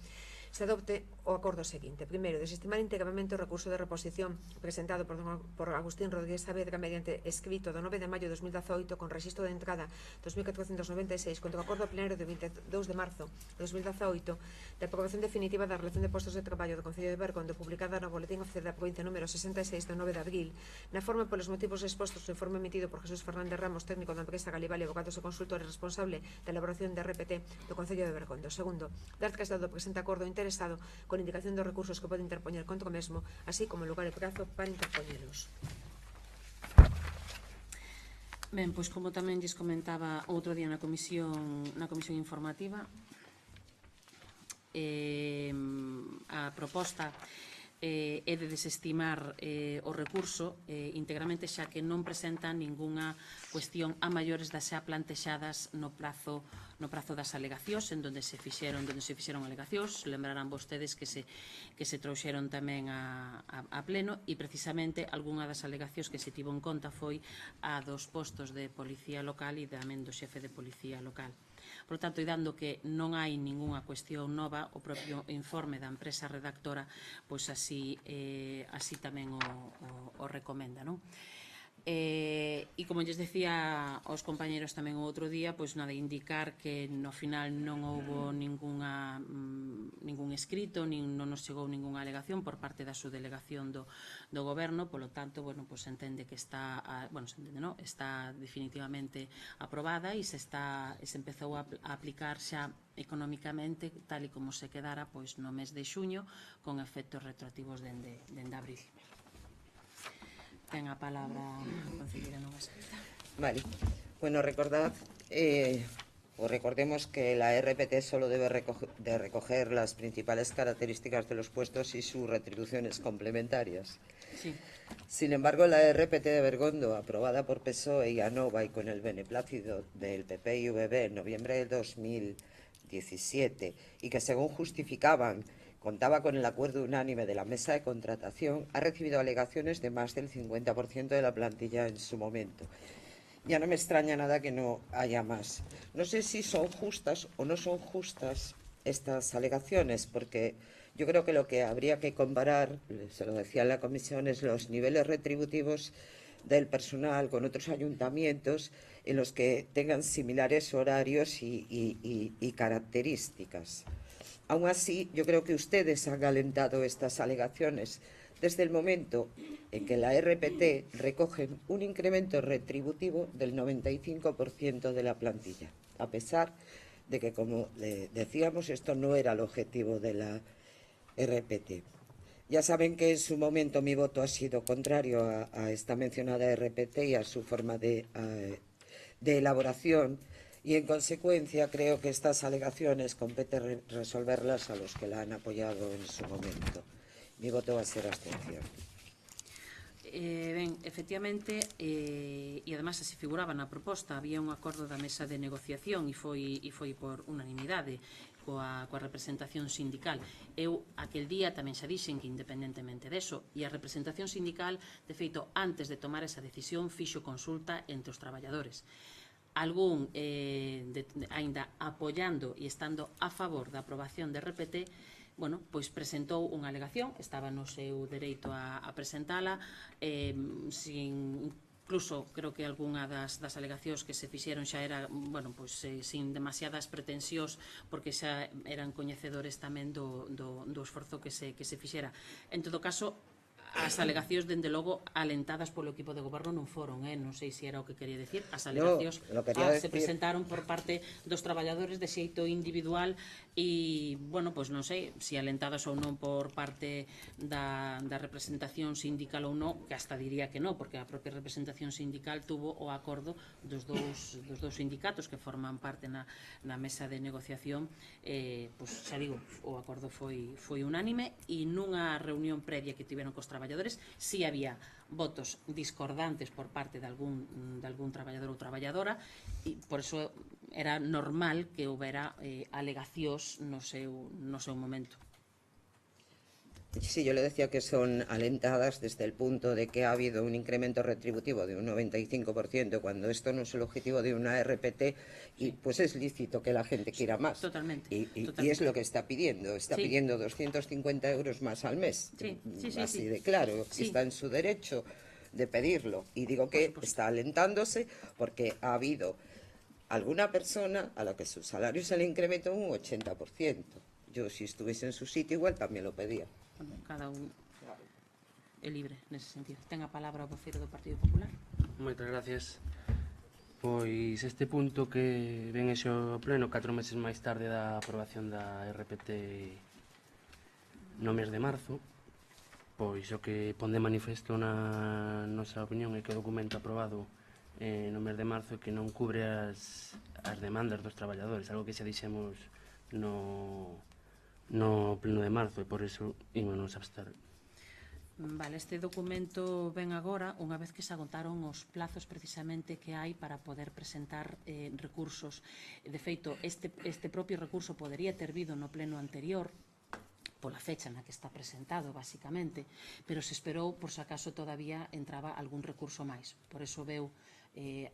se adopte o acordo seguinte. Primeiro, desestimar íntegramente o recurso de reposición presentado por Agustín Rodríguez Saavedra mediante escrito do 9 de maio de 2018 con registro de entrada 2496 contra o acordo plenario de 22 de marzo de 2018 de aprobación definitiva da relación de postos de traballo do Concello de Bergondo publicada no Boletín Oficial da Provincia número 66 do 9 de abril, na forma polos motivos expostos no informe emitido por Jesús Fernández Ramos, técnico da empresa Galibali, abogados e consultores responsable da elaboración de RPT do Concello de Bergondo. Segundo, dar traslado do presente acordo interesado con indicación dos recursos que pode interpoñer contra o mesmo, así como lugar e prazo para interpoñelos. Ben, pois como tamén lles comentaba outro día na comisión informativa, a proposta é de desestimar o recurso íntegramente, xa que non presenta ningunha cuestión a maiores das xa plantexadas no prazo das alegacións, en donde se fixeron alegacións. Lembrarán vostedes que se trouxeron tamén a pleno, e precisamente algunha das alegacións que se tivo en conta foi a dos postos de policía local e tamén do xefe de policía local. Por tanto, e dando que non hai ningunha cuestión nova, o propio informe da empresa redactora pois así tamén o recomenda, non? E como lles decía aos compañeros tamén o outro día, pois nada, indicar que no final non houbo ningún escrito, non nos chegou ningunha alegación por parte da subdelegación do Goberno, polo tanto, bueno, pois entende que está definitivamente aprobada e se empezou a aplicar xa económicamente tal e como se quedara pois no mes de xuño, con efectos retroactivos dende abril. Ten a palabra a concelleira Nova Sanza. Vale. Bueno, recordemos que la RPT solo debe recoger las principales características de los puestos y sus retribuciones complementarias. Sí. Sin embargo, la RPT de Bergondo, aprobada por PSOE y ANOVA y con el beneplácito del PP y VB en noviembre de 2017, y que según justificaban contaba con el acuerdo unánime de la mesa de contratación, ha recibido alegaciones de más del 50% de la plantilla en su momento. Ya no me extraña nada que no haya más. No sé si son justas o no son justas estas alegaciones, porque yo creo que lo que habría que comparar, se lo decía en la comisión, es los niveles retributivos del personal con otros ayuntamientos en los que tengan similares horarios y características. Aún así, yo creo que ustedes han alentado estas alegaciones desde el momento en que la RPT recoge un incremento retributivo del 95% de la plantilla, a pesar de que, como decíamos, esto no era el objetivo de la RPT. Ya saben que en su momento mi voto ha sido contrario a esta mencionada RPT y a su forma de elaboración, y en consecuencia creo que estas alegaciones compete resolverlas a los que la han apoyado en su momento. Mi voto va a ser abstención. Ben, efectivamente, e además así figuraba na proposta, había un acordo da mesa de negociación e foi por unanimidade coa representación sindical. Eu aquel día tamén xa dixen que independentemente deso, e a representación sindical, de feito, antes de tomar esa decisión, fixo consulta entre os traballadores. Algún, aínda apoiando e estando a favor da aprobación de RPT, bueno, pois presentou unha alegación, estaba no seu dereito a presentala, incluso creo que algunha das alegacións que se fixeron xa era, bueno, pois sin demasiadas pretensións, porque xa eran coñecedores tamén do esforzo que se fixera. En todo caso, as alegacións, dende logo, alentadas polo equipo de goberno non foron, non sei se era o que quería decir, as alegacións se presentaron por parte dos traballadores de xeito individual e, bueno, pois non sei se alentadas ou non por parte da representación sindical ou non, que hasta diría que non, porque a propia representación sindical tuvo o acordo dos dous sindicatos que forman parte na mesa de negociación, pois xa digo, o acordo foi unánime, e nunha reunión previa que tiveron cos traballadores si había votos discordantes por parte de algún traballador ou traballadora, e por eso era normal que houbera alegacións no seu momento. Sí, yo le decía que son alentadas desde el punto de que ha habido un incremento retributivo de un 95% cuando esto no es el objetivo de una RPT, y pues es lícito que la gente quiera más. Totalmente. Y es lo que está pidiendo. Está pidiendo 250 euros más al mes. Así de claro. Está en su derecho de pedirlo. Y digo que está alentándose porque ha habido alguna persona a la que su salario se le incrementó un 80%. Yo, si estuviese en su sitio, igual también lo pedía. Cada un é libre nese sentido. Ten a palabra o voceiro do Partido Popular. Moitas gracias. Pois este punto que ven ese ao pleno 4 meses máis tarde da aprobación da RPT no mes de marzo, pois o que pon de manifesto na nosa opinión é que o documento aprobado no mes de marzo que non cubre as demandas dos traballadores, algo que xa dixemos no pleno de marzo, e por iso ímonos a abster. Vale, este documento ven agora unha vez que se agotaron os plazos precisamente que hai para poder presentar recursos. De feito, este propio recurso podería ter vido no pleno anterior pola fecha na que está presentado, basicamente, pero se esperou por se acaso todavía entraba algún recurso máis. Por eso veu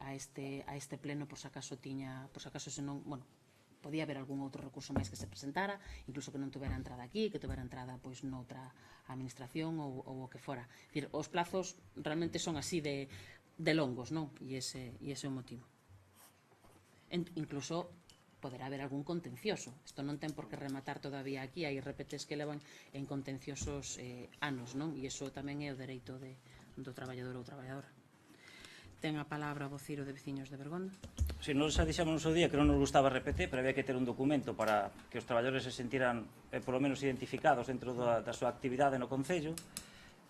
a este pleno por se acaso se non, bueno, podía haber algún outro recurso máis que se presentara, incluso que non tuvera entrada aquí, que tuvera entrada pois noutra administración ou o que fora. Dicir, os plazos realmente son así de longos, non? E ese é o motivo. Incluso poderá haber algún contencioso. Isto non ten por que rematar todavía aquí, hai RPTs que levan en contenciosos anos, non? E iso tamén é o dereito do traballador ou traballadora. Ten a palabra o voceiro de Veciños de Bergonda. Si nos xa dixamos no seu día que non nos gustaba RPT, pero había que ter un documento para que os traballadores se sentiran polo menos identificados dentro da súa actividade no Concello.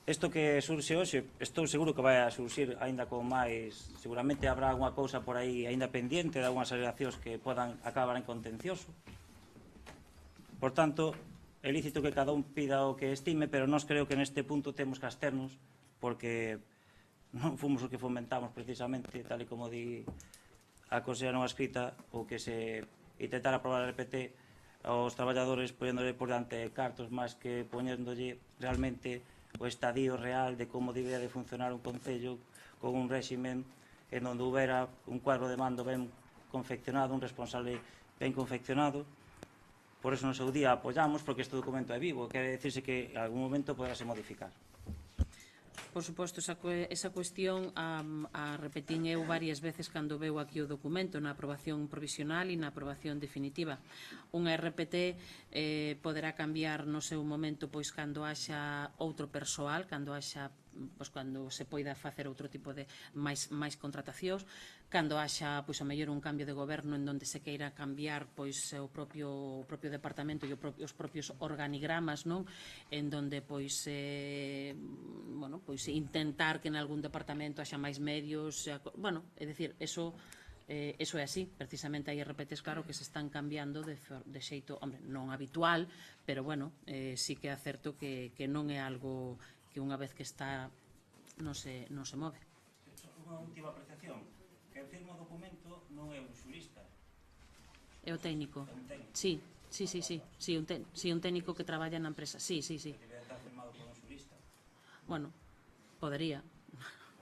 Isto que surxe hoxe, estou seguro que vai a surxir aínda con máis, seguramente habrá alguna cousa por aí aínda pendiente de algunhas alegacións que podan acabar en contencioso. Por tanto, é lícito que cada un pida o que estime, pero nós creo que neste punto temos que absternos, porque non fomos os que fomentamos precisamente, tal e como di a consellera non escrita, o que se intentar aprobar a RPT aos traballadores poñéndole por diante cartos máis que poñéndolle realmente o estadio real de como debería de funcionar un concello con un réximen en onde houbera un cuadro de mando ben confeccionado, un responsable ben confeccionado. Por eso no seu día apoyamos, porque este documento é vivo, quere decirse que en algún momento poderase modificar. Por suposto, esa cuestión a repetín eu varias veces cando veu aquí o documento na aprobación provisional e na aprobación definitiva. Unha RPT poderá cambiar no seu momento pois cando haxa outro persoal, cando haxa pois cando se poida facer outro tipo de máis contratacións, cando haxa pois a mellor un cambio de goberno en donde se queira cambiar pois o propio departamento e os propios organigramas, non? En donde pois bueno, pois intentar que en algún departamento haxa máis medios, bueno, é dicir, eso é así, precisamente hai RPTs claro que se están cambiando de xeito, hombre, non habitual, pero bueno, sí que é certo que non é algo que unha vez que está non se move. Unha última apreciación, que firma o documento non é un xurista. É o técnico. É un técnico. Sí, un técnico que traballa na empresa. Sí. Debe estar firmado por un xurista. Bueno, podería.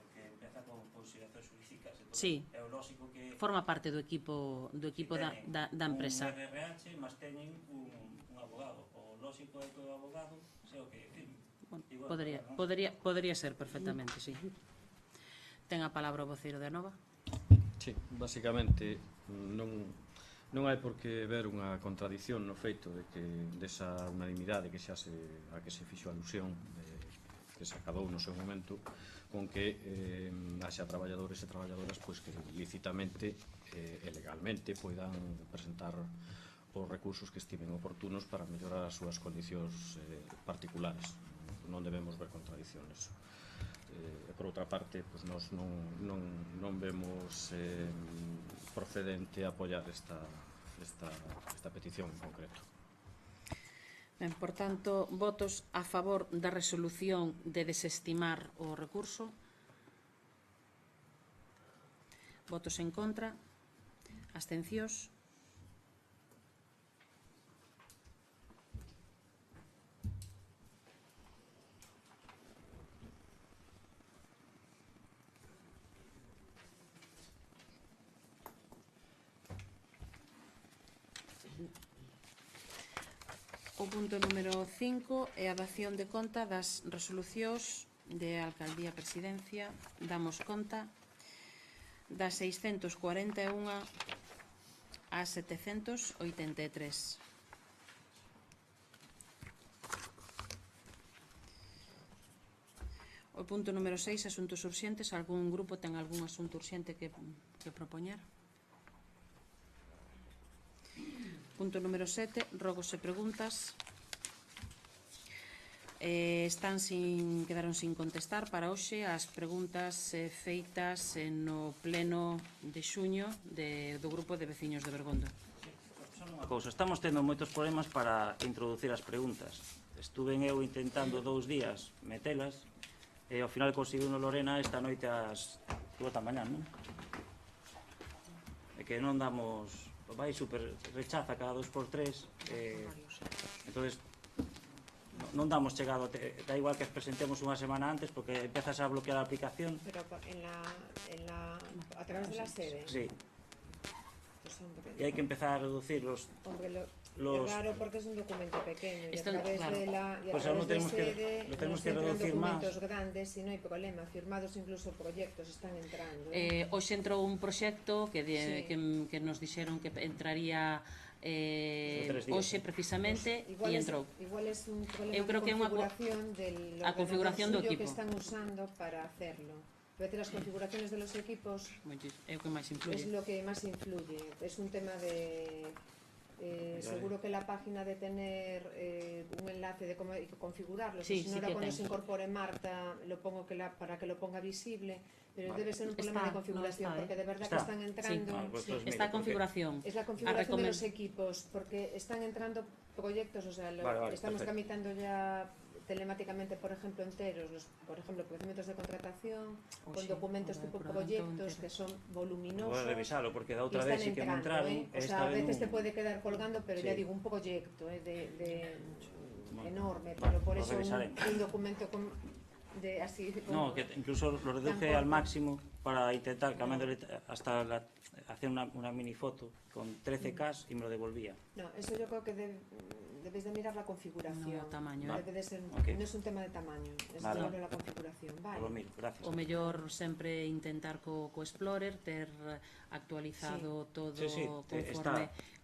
Porque empeza con consideracións xurídicas. Sí. É o lógico que Forma parte do equipo da empresa. un RRH, mas teñen un abogado. O lógico é que o abogado sea o que firme. Bueno, Igual, podría ser perfectamente, sí. Ten a palabra o voceiro de Anova. Sí, basicamente non hai por que ver unha contradición no feito de que desa unanimidade que a que se fixo alusión que se acabou no seu momento con que haxa traballadores e traballadoras pois que licitamente e legalmente poidan presentar os recursos que estimen oportunos para mellorar as súas condicións particulares. Non debemos ver contradiciones. Por outra parte, pues, nós non vemos procedente apoiar esta petición en concreto. Ben, por tanto, votos a favor da resolución de desestimar o recurso. Votos en contra. Abstencións. O punto número 5 é a dación de conta das resolucións de Alcaldía Presidencia. Damos conta das 641 a 783. O punto número 6, asuntos urxentes. Algún grupo ten algún asunto urxente que propoñer? Punto número 7, rogos e preguntas. Quedaron sin contestar para hoxe as preguntas feitas no pleno de xuño do grupo de veciños de Bergondo. Só unha cousa, estamos tendo moitos problemas para introducir as preguntas. Estuve eu intentando 2 días metelas e ao final conseguiu Lorena esta noite ás 2 da mañá, non? É que non damos... vai super rechaza cada 2x3 entonces non damos chegado da igual que as presentemos unha semana antes porque empezas a bloquear a aplicación Pero a través de la sede. sí. Pues, hombre, E hai que empezar a reducir los es raro porque es un documento pequeño y a través claro. de la Pues a ahora través de sede lo tenemos que nos entran reducir más. documentos grandes y no hay problema, firmados incluso proyectos están entrando. Hoxe entrou un proxecto que nos dixeron que entraría hoxe precisamente e entrou. Igual es un problema Eu creo que é de unha configuración del a configuración do ordenador suyo equipo. que están usando para hacerlo. A veces las configuraciones de los equipos É o que máis es influye. lo que más influye. Es un tema de... seguro que la página de tener un enlace de cómo hay que configurarlo. Sí, Si sí no, ahora que cuando ten. se incorpore Marta, lo pongo para que lo ponga visible, pero debe ser un problema de configuración, porque de verdad que están entrando... Esta configuración. Es la configuración de los recomend- equipos, porque están entrando proyectos, o sea, Vale, estamos perfecto. tramitando ya telemáticamente, por ejemplo, enteros, por ejemplo, procedimientos de contratación, con sí, documentos o de tipo programa proyectos entero. que son Voy voluminosos. a revisarlo porque da Y outra están vez sí que me entrando, entraron O sea, a veces te puede quedar colgando, pero ya Sí. digo, un proyecto Bueno, enorme, vale, pero por lo eso revisaré. un documento así... No, que incluso lo reduje corto. al máximo para intentar cambiando hasta hacer una mini foto con 13K y me lo devolvía. No, eso yo creo que debéis de mirar la configuración. No, tamaño, Debe de ser, Ok. no es un tema de tamaño, es Vale. sobre la configuración. Vale. Lo miro, gracias. O mellor sempre intentar co Explorer ter actualizado todo Sí,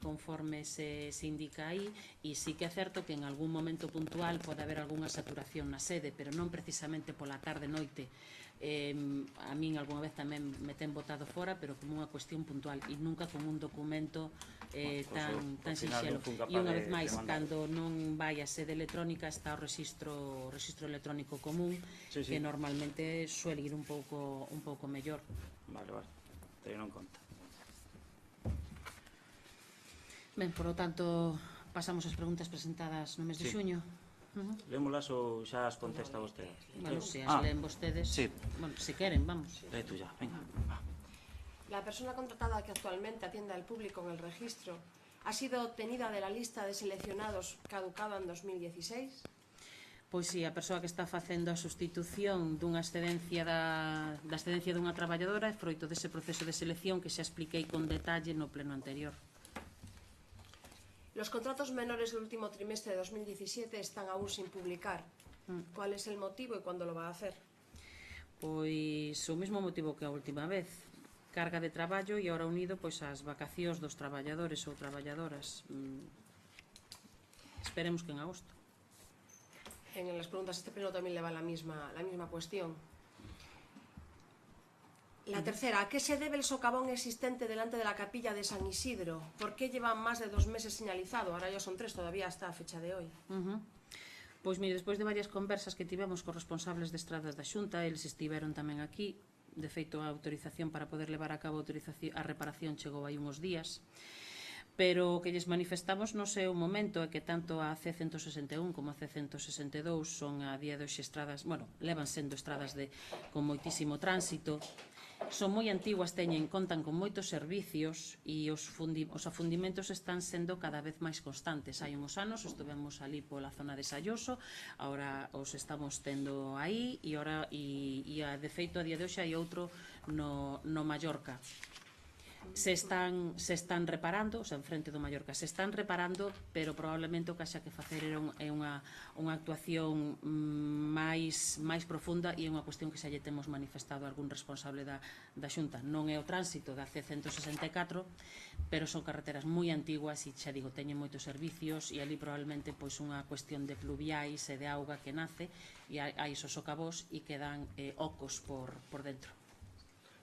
conforme se indica aí, e sí que é certo que en algún momento puntual pode haber algunha saturación na sede, pero non precisamente pola tarde noite. A min algunha vez tamén me ten botado fora, pero como unha cuestión puntual e nunca con un documento tan ao final sinxelo. non fun capaz E unha vez de máis, mandar. cando non vai a sede electrónica está o registro electrónico común, Sí, sí. que normalmente suele ir un pouco mellor. Vale, teño en conta. Ben, por lo tanto, pasamos as preguntas presentadas no mes de Sí. xuño. Lémolas ou xa as contesta vostede? Bueno, se as leen vostedes, sí. bueno, se queren, vamos. Lee tú ya, venga. Va. La persona contratada que actualmente atiende al público en el registro ha sido obtenida de la lista de seleccionados caducada en 2016. Pois si, a persoa que está facendo a sustitución dunha excedencia da excedencia dunha traballadora é froito dese proceso de selección que xa expliquei con detalle no pleno anterior. Los contratos menores del último trimestre de 2017 están aún sin publicar. ¿Cuál es el motivo y cuándo lo va a hacer? Pois o mesmo motivo que a última vez, carga de traballo e ahora unido pois ás vacacións dos traballadores ou traballadoras. Esperemos que en agosto. En las preguntas de este pleno también le va la misma cuestión. La tercera, ¿a qué se debe el socavón existente delante de la capilla de San Isidro? ¿Por qué llevan más de 2 meses señalizado? Ahora ya son 3 todavía hasta a fecha de hoy. Pois mire, despois de varias conversas que tivemos cos responsables de estradas da Xunta, eles estiveron tamén aquí, de feito a autorización para poder levar a cabo a reparación chegou aí uns días, pero o que lles manifestamos no seu momento é que tanto a C161 como a C162 son a día de hoxe estradas, bueno, levan sendo estradas con moitísimo tránsito, son moi antiguas, contan con moitos servicios e os afundimentos están sendo cada vez máis constantes. Hai uns anos estivemos ali pola zona de Salloso, agora os estamos tendo aí e de feito a día de hoxe hai outro no Mallorca. Se están reparando, o sea, en frente do Mallorca, se están reparando, pero probablemente o que haxa que facer é unha actuación máis profunda e é unha cuestión que xa lle temos manifestado a algún responsable da Xunta. Non é o tránsito da C164, pero son carreteras moi antiguas e xa digo, teñen moitos servicios e ali probablemente pois unha cuestión de pluviais e de auga que nace e hai esos socavós e quedan ocos por dentro.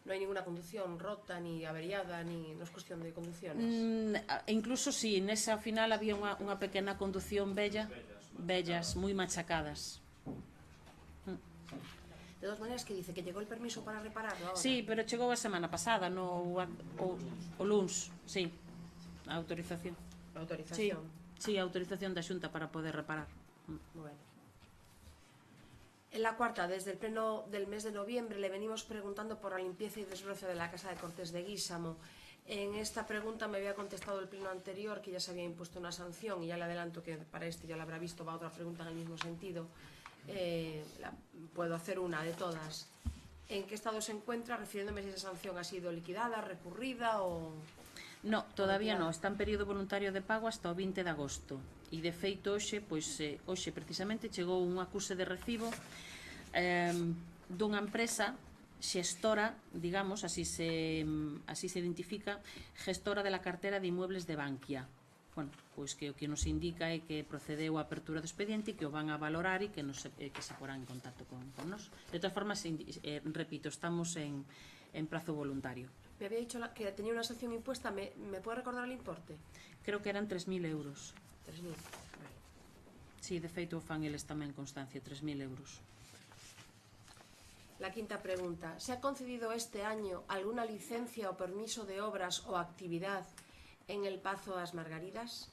No hay ninguna conducción rota, ni averiada, ni no es cuestión de conducciones. Incluso si, nesa final había unha pequena conducción bellas, moi machacadas. De todas maneras, que dice que llegó el permiso para repararlo ahora. Sí, pero chegou a semana pasada, o luns, sí, a autorización. La autorización. Sí, a autorización da Xunta para poder reparar. Bueno. En la cuarta, desde el pleno del mes de noviembre, le venimos preguntando por la limpieza y desbroce de la Casa de Cortes de Guísamo. En esta pregunta me había contestado el pleno anterior que ya se había impuesto una sanción y ya le adelanto que para este ya lo habrá visto, va otra pregunta en el mismo sentido. Puedo hacer una de todas. ¿En qué estado se encuentra? Refiriéndome si esa sanción ha sido liquidada, recurrida o... No, todavía non, está en período voluntario de pago hasta o 20 de agosto e de feito hoxe precisamente chegou un acuse de recibo dunha empresa xestora, digamos, así se identifica, gestora de la cartera de inmuebles de Bankia. Bueno, pois que o que nos indica é que procedeu a apertura do expediente e que o van a valorar e que se porán en contacto con nós. De todas formas, repito, estamos en prazo voluntario. Me había dicho que tenía una sanción impuesta, ¿me puede recordar el importe? Creo que eran 3.000 euros. 3.000. Vale. Sí, de feito fan eles tamén constancia, 3.000 euros. La quinta pregunta. ¿Se ha concedido este año alguna licencia o permiso de obras o actividad en el Pazo das Margaridas?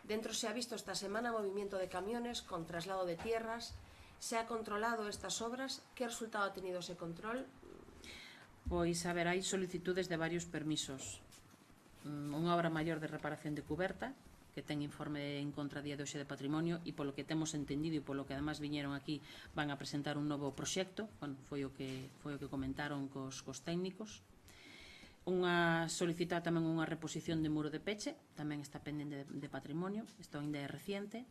Dentro se ha visto esta semana movimiento de camiones con traslado de tierras. ¿Se ha controlado estas obras? ¿Qué resultado ha tenido ese control? Pois, a ver, hai solicitudes de varios permisos. Unha obra maior de reparación de cuberta, que ten informe en contra a día de hoxe de patrimonio e polo que temos entendido e polo que además viñeron aquí van a presentar un novo proxecto, bueno, foi o que comentaron cos técnicos. Solicitar tamén unha reposición de muro de peche, tamén está pendente de patrimonio, isto ainda é reciente.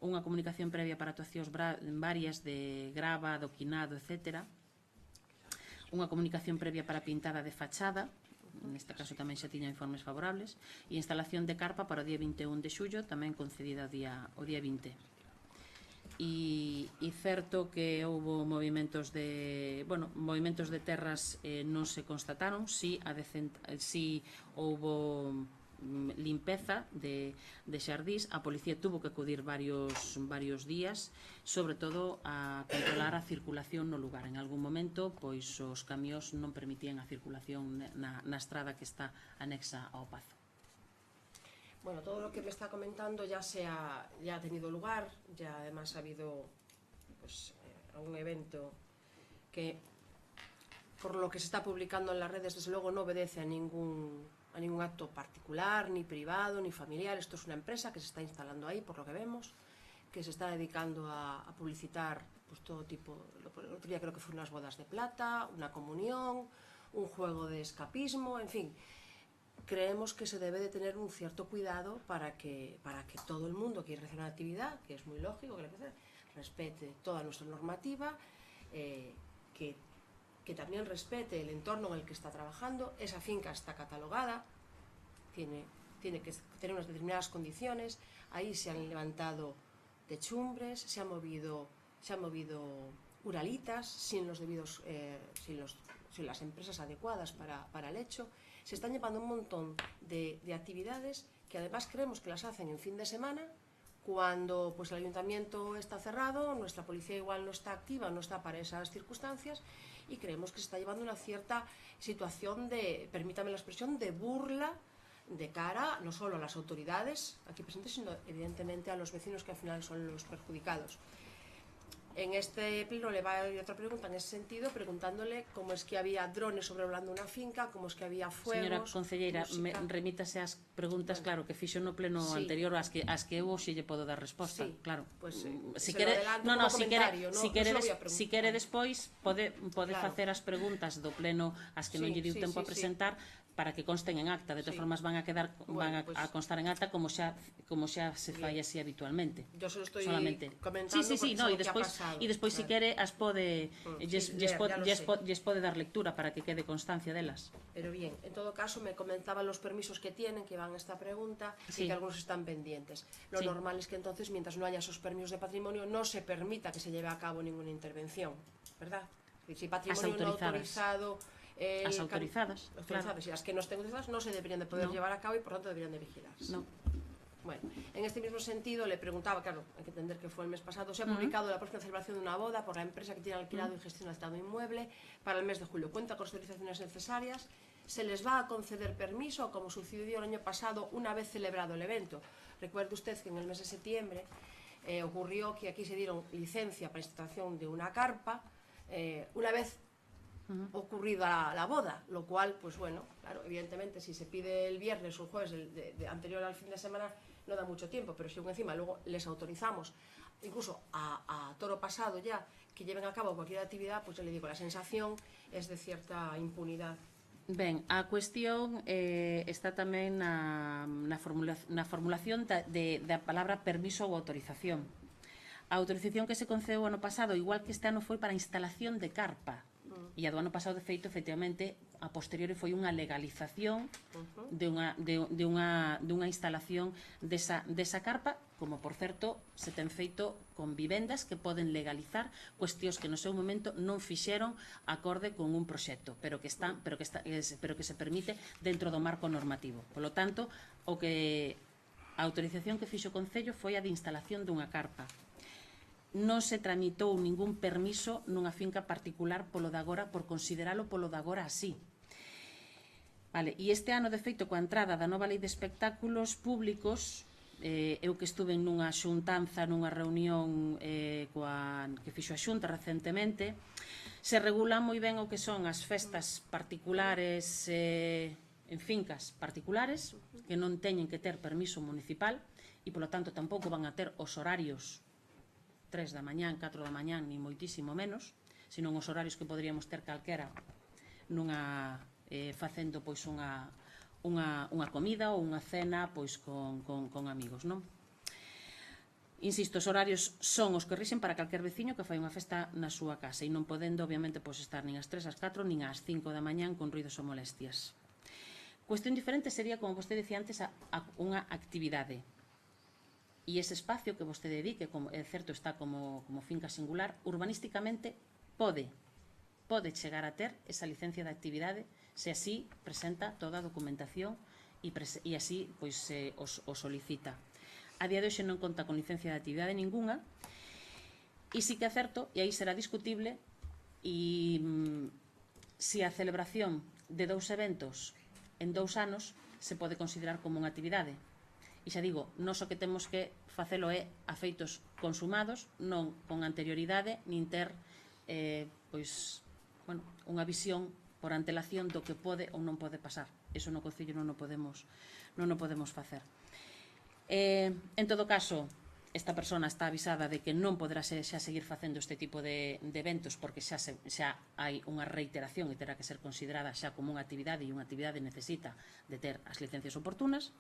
Unha comunicación previa para actuacións varias de grava, adoquinado, etc. Unha comunicación previa para pintada de fachada, neste caso tamén xa tiña informes favorables, e instalación de carpa para o día 21 de xullo, tamén concedida o día 20. E certo que houve movimentos de terras non se constataron, si houve limpeza de xardís. A policía tuvo que acudir varios días, sobre todo a controlar a circulación no lugar. En algún momento, pois os camións non permitían a circulación na estrada que está anexa ao Pazo. Bueno, todo lo que me está comentando ya ha tenido lugar, ya además ha habido pues, un evento que, por lo que se está publicando en las redes, desde luego no obedece a ningún acto particular, ni privado, ni familiar. Esto es una empresa que se está instalando ahí, por lo que vemos, que se está dedicando a publicitar pues, todo tipo. El otro día creo que fue unas bodas de plata, una comunión, un juego de escapismo, en fin. Creemos que se debe de tener un cierto cuidado para que todo el mundo que realiza una actividad, que es muy lógico que respete toda nuestra normativa, que también respete el entorno en el que está trabajando. Esa finca está catalogada, tiene que tener unas determinadas condiciones. Ahí se han levantado techumbres, se han movido uralitas sin las empresas adecuadas para el hecho. Se están llevando un montón de actividades que además creemos que las hacen en fin de semana, cuando pues, el ayuntamiento está cerrado, nuestra policía igual no está activa, no está para esas circunstancias, y creemos que se está llevando una cierta situación de, permítame la expresión, de burla de cara no solo a las autoridades aquí presentes, sino evidentemente a los vecinos, que al final son los perjudicados. En este pleno le va a ir otra pregunta en ese sentido, preguntándole cómo es que había drones sobrevolando una finca, cómo es que había fuegos... Señora concelleira, remítase ás preguntas, claro, que fixo no pleno anterior, as que eu hoxe lle podo dar resposta, claro. Pues, si quere despois pode facer as preguntas do pleno as que non lle diu tempo a presentar, para que consten en acta. De todas formas van a constar en acta como xa se fai así habitualmente. Yo solo estoy comentando e despois se quere lles pode dar lectura para que quede constancia delas. Pero bien, en todo caso me comentaban los permisos que tienen, que van a esta pregunta, y que algunos están pendientes. Lo normal es que entonces, mientras no haya esos permisos de patrimonio, no se permita que se lleve a cabo ninguna intervención, ¿verdad? Si patrimonio no autorizado... As autorizadas, claro. Y las que no estén autorizadas no se deberían de poder llevar a cabo y por tanto deberían de vigilarse. No. Bueno, en este mismo sentido le preguntaba, claro, hay que entender que fue el mes pasado, se ha publicado la próxima celebración de una boda por la empresa que tiene alquilado y gestiona el estado inmueble para el mes de julio. Cuenta con las autorizaciones necesarias. ¿Se les va a conceder permiso, como sucedió el año pasado una vez celebrado el evento? Recuerde usted que en el mes de septiembre ocurrió que aquí se dieron licencia para instalación de una carpa una vez ocurrida la boda, lo cual, pues bueno, claro, evidentemente si se pide el viernes o el jueves anterior al fin de semana no da mucho tiempo, pero si aún encima luego les autorizamos, incluso a toro pasado ya, que lleven a cabo cualquier actividad, pues yo le digo, la sensación es de cierta impunidad. Ben, a cuestión está tamén na formulación da palabra permiso ou autorización. A autorización que se concedeu ano pasado, igual que este ano, foi para a instalación de carpa. E a do ano pasado, de feito, efectivamente, a posteriori foi unha legalización de unha instalación desa carpa, como, por certo, se ten feito con vivendas que poden legalizar cuestións que no seu momento non fixeron acorde con un proxecto, pero que se permite dentro do marco normativo. Polo tanto, a autorización que fixo o Concello foi a de instalación dunha carpa. Non se tramitou ningún permiso nunha finca particular polo de agora, por consideralo polo de agora así. Vale, e este ano, de feito, coa entrada da nova lei de espectáculos públicos, eu que estuve nunha xuntanza, nunha reunión que fixo a Xunta recentemente, se regula moi ben o que son as festas particulares en fincas particulares que non teñen que ter permiso municipal e, polo tanto, tampouco van a ter os horarios 3 da mañán, 4 da mañán, ni moitísimo menos, senón os horarios que poderíamos ter calquera nunha facendo pois unha comida ou unha cena pois con amigos, non? Insisto, os horarios son os que rixen para calquer veciño que fai unha festa na súa casa e non podendo, obviamente, pois estar nin ás 3, ás 4, nin ás 5 da mañán con ruidos ou molestias. Cuestión diferente sería, como vostede decía antes, unha actividade. E ese espacio que vostede di, que é certo está como finca singular, urbanísticamente pode chegar a ter esa licencia de actividade se así presenta toda a documentación e así pois o solicita. A día de hoxe non conta con licencia de actividade ninguna e sí que é certo, e aí será discutible, e se a celebración de 2 eventos en 2 anos se pode considerar como unha actividade. E xa digo, non só que temos que facelo a feitos consumados, non con anterioridade, nin ter unha visión por antelación do que pode ou non pode pasar. Eso no Concello non o podemos facer. En todo caso, esta persona está avisada de que non poderá xa seguir facendo este tipo de eventos porque xa hai unha reiteración e terá que ser considerada xa como unha actividade e unha actividade necesita de ter as licencias oportunas.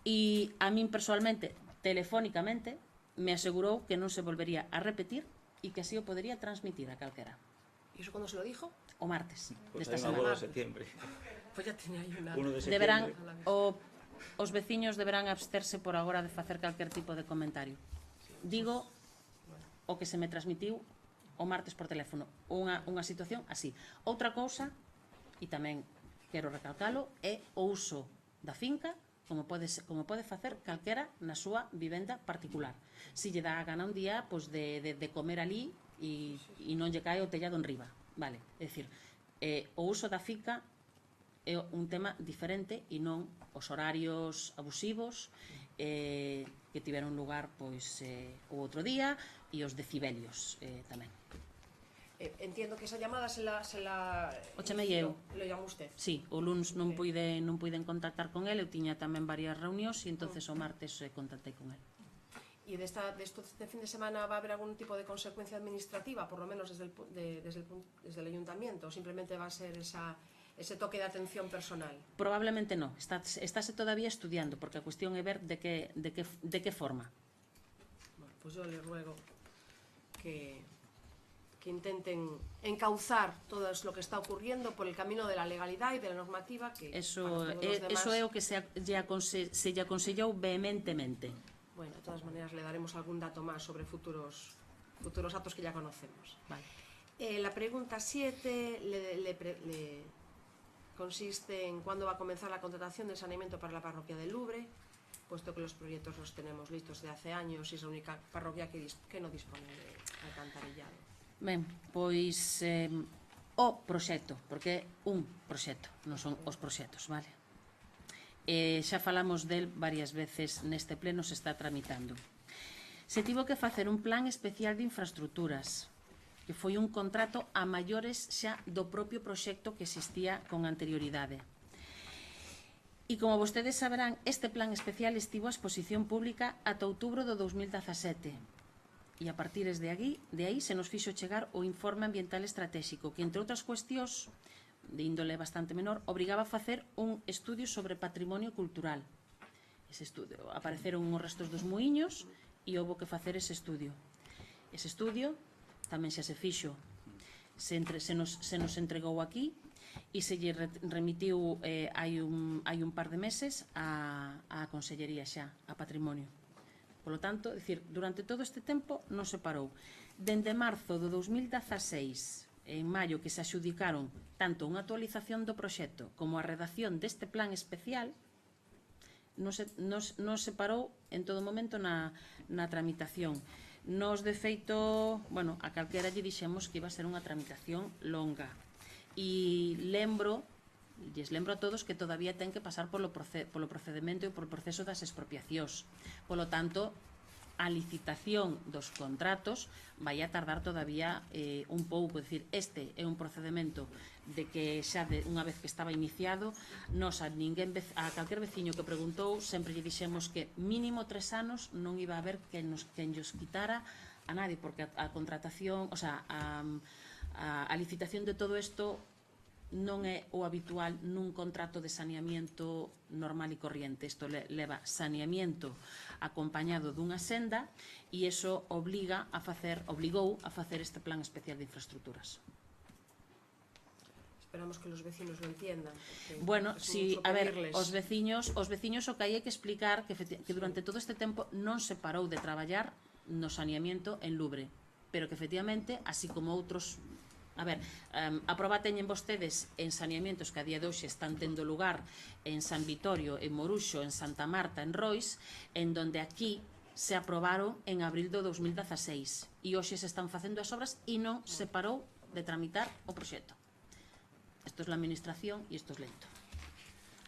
E a min persoalmente, telefónicamente, me asegurou que non se volvería a repetir e que así o podería transmitir a calquera. ¿Y eso cuándo se lo dijo? O martes Pues desta hay una semana. boda de septiembre. Pues ya tenía ahí una... 1 de septiembre. Deberán, os veciños deberán absterse por agora de facer calquer tipo de comentario. Digo o que se me transmitiu o martes por teléfono, unha situación así. Outra cousa, e tamén quero recalcalo, é o uso da finca como pode facer calquera na súa vivenda particular. Si lle dá a gana un día pois de comer ali e non lle cae o tellado en riba. Vale, é dicir, o uso da finca é un tema diferente e non os horarios abusivos que tiveron lugar pois o outro día e os decibelios tamén. Entiendo que esa llamada se la... O chamei eu. Lo llamó usted. Sí, o luns non puiden contactar con el, eu tiña tamén varias reunións e entonces o martes contactei con el. ¿Y de este fin de semana va a haber algún tipo de consecuencia administrativa, por lo menos desde el ayuntamiento, o simplemente va a ser ese toque de atención personal? Probablemente no, estáse todavía estudiando, porque a cuestión é ver de que forma. Bueno, pues yo le ruego que intenten encauzar todo lo que está ocurriendo por el camino de la legalidad y de la normativa que Eso é o que se lle aconsellou vehementemente. Bueno, de todas maneras le daremos algún dato más sobre futuros datos que ya conocemos. Vale. La pregunta 7 consiste en cuándo va a comenzar la contratación del saneamiento para la parroquia del Louvre, puesto que los proyectos los tenemos listos de hace años y es la única parroquia que no dispone de alcantarillado. Ben, pois o proxecto, porque é un proxecto, non son os proxectos, vale? Xa falamos del varias veces neste pleno, se está tramitando. Se tivo que facer un plan especial de infraestructuras, que foi un contrato a maiores xa do propio proxecto que existía con anterioridade. E como vostedes saberán, este plan especial estivo a exposición pública ata outubro do 2017. E a partir de aí se nos fixo chegar o informe ambiental estratégico, que entre outras cuestións de índole bastante menor, obrigaba a facer un estudio sobre patrimonio cultural. Ese estudio, apareceron os restos dos muiños e houve que facer ese estudio. Ese estudio tamén xa se fixo, se nos entregou aquí e se lle remitiu hai un par de meses á Consellería xa, a Patrimonio. Polo tanto, durante todo este tempo non se parou. Dende marzo do 2016, en maio, que se adxudicaron tanto unha actualización do proxecto como a redacción deste plan especial, non se parou en todo momento na tramitación. Nos, de feito, a calquera lle dixemos que iba a ser unha tramitación longa. E lles lembro a todos que todavía ten que pasar polo procedimento e polo proceso das expropiacións. Polo tanto, a licitación dos contratos vai a tardar todavía un pouco. É dicir, este é un procedimento de que xa unha vez que estaba iniciado, nos a calquer veciño que preguntou sempre lle dixemos que mínimo 3 anos non iba a haber quen nos quitara a nadie, porque a contratación, o sea, a licitación de todo isto non é o habitual nun contrato de saneamiento normal e corriente. Isto leva saneamiento acompañado dunha senda e iso obligou a facer este plan especial de infraestructuras. Esperamos que os vecinos lo entiendan. Bueno, si, a ver, os veciños o que hai que explicar que durante todo este tempo non se parou de traballar no saneamiento en Lubre, pero que efectivamente, así como outros. A ver, a proba teñen vostedes en saneamientos que a día de hoxe están tendo lugar en San Vitorio, en Moruxo, en Santa Marta, en Rois, en donde aquí se aprobaron en abril do 2016 e hoxe se están facendo as obras e non se parou de tramitar o proxecto. Isto é a administración e isto é lento.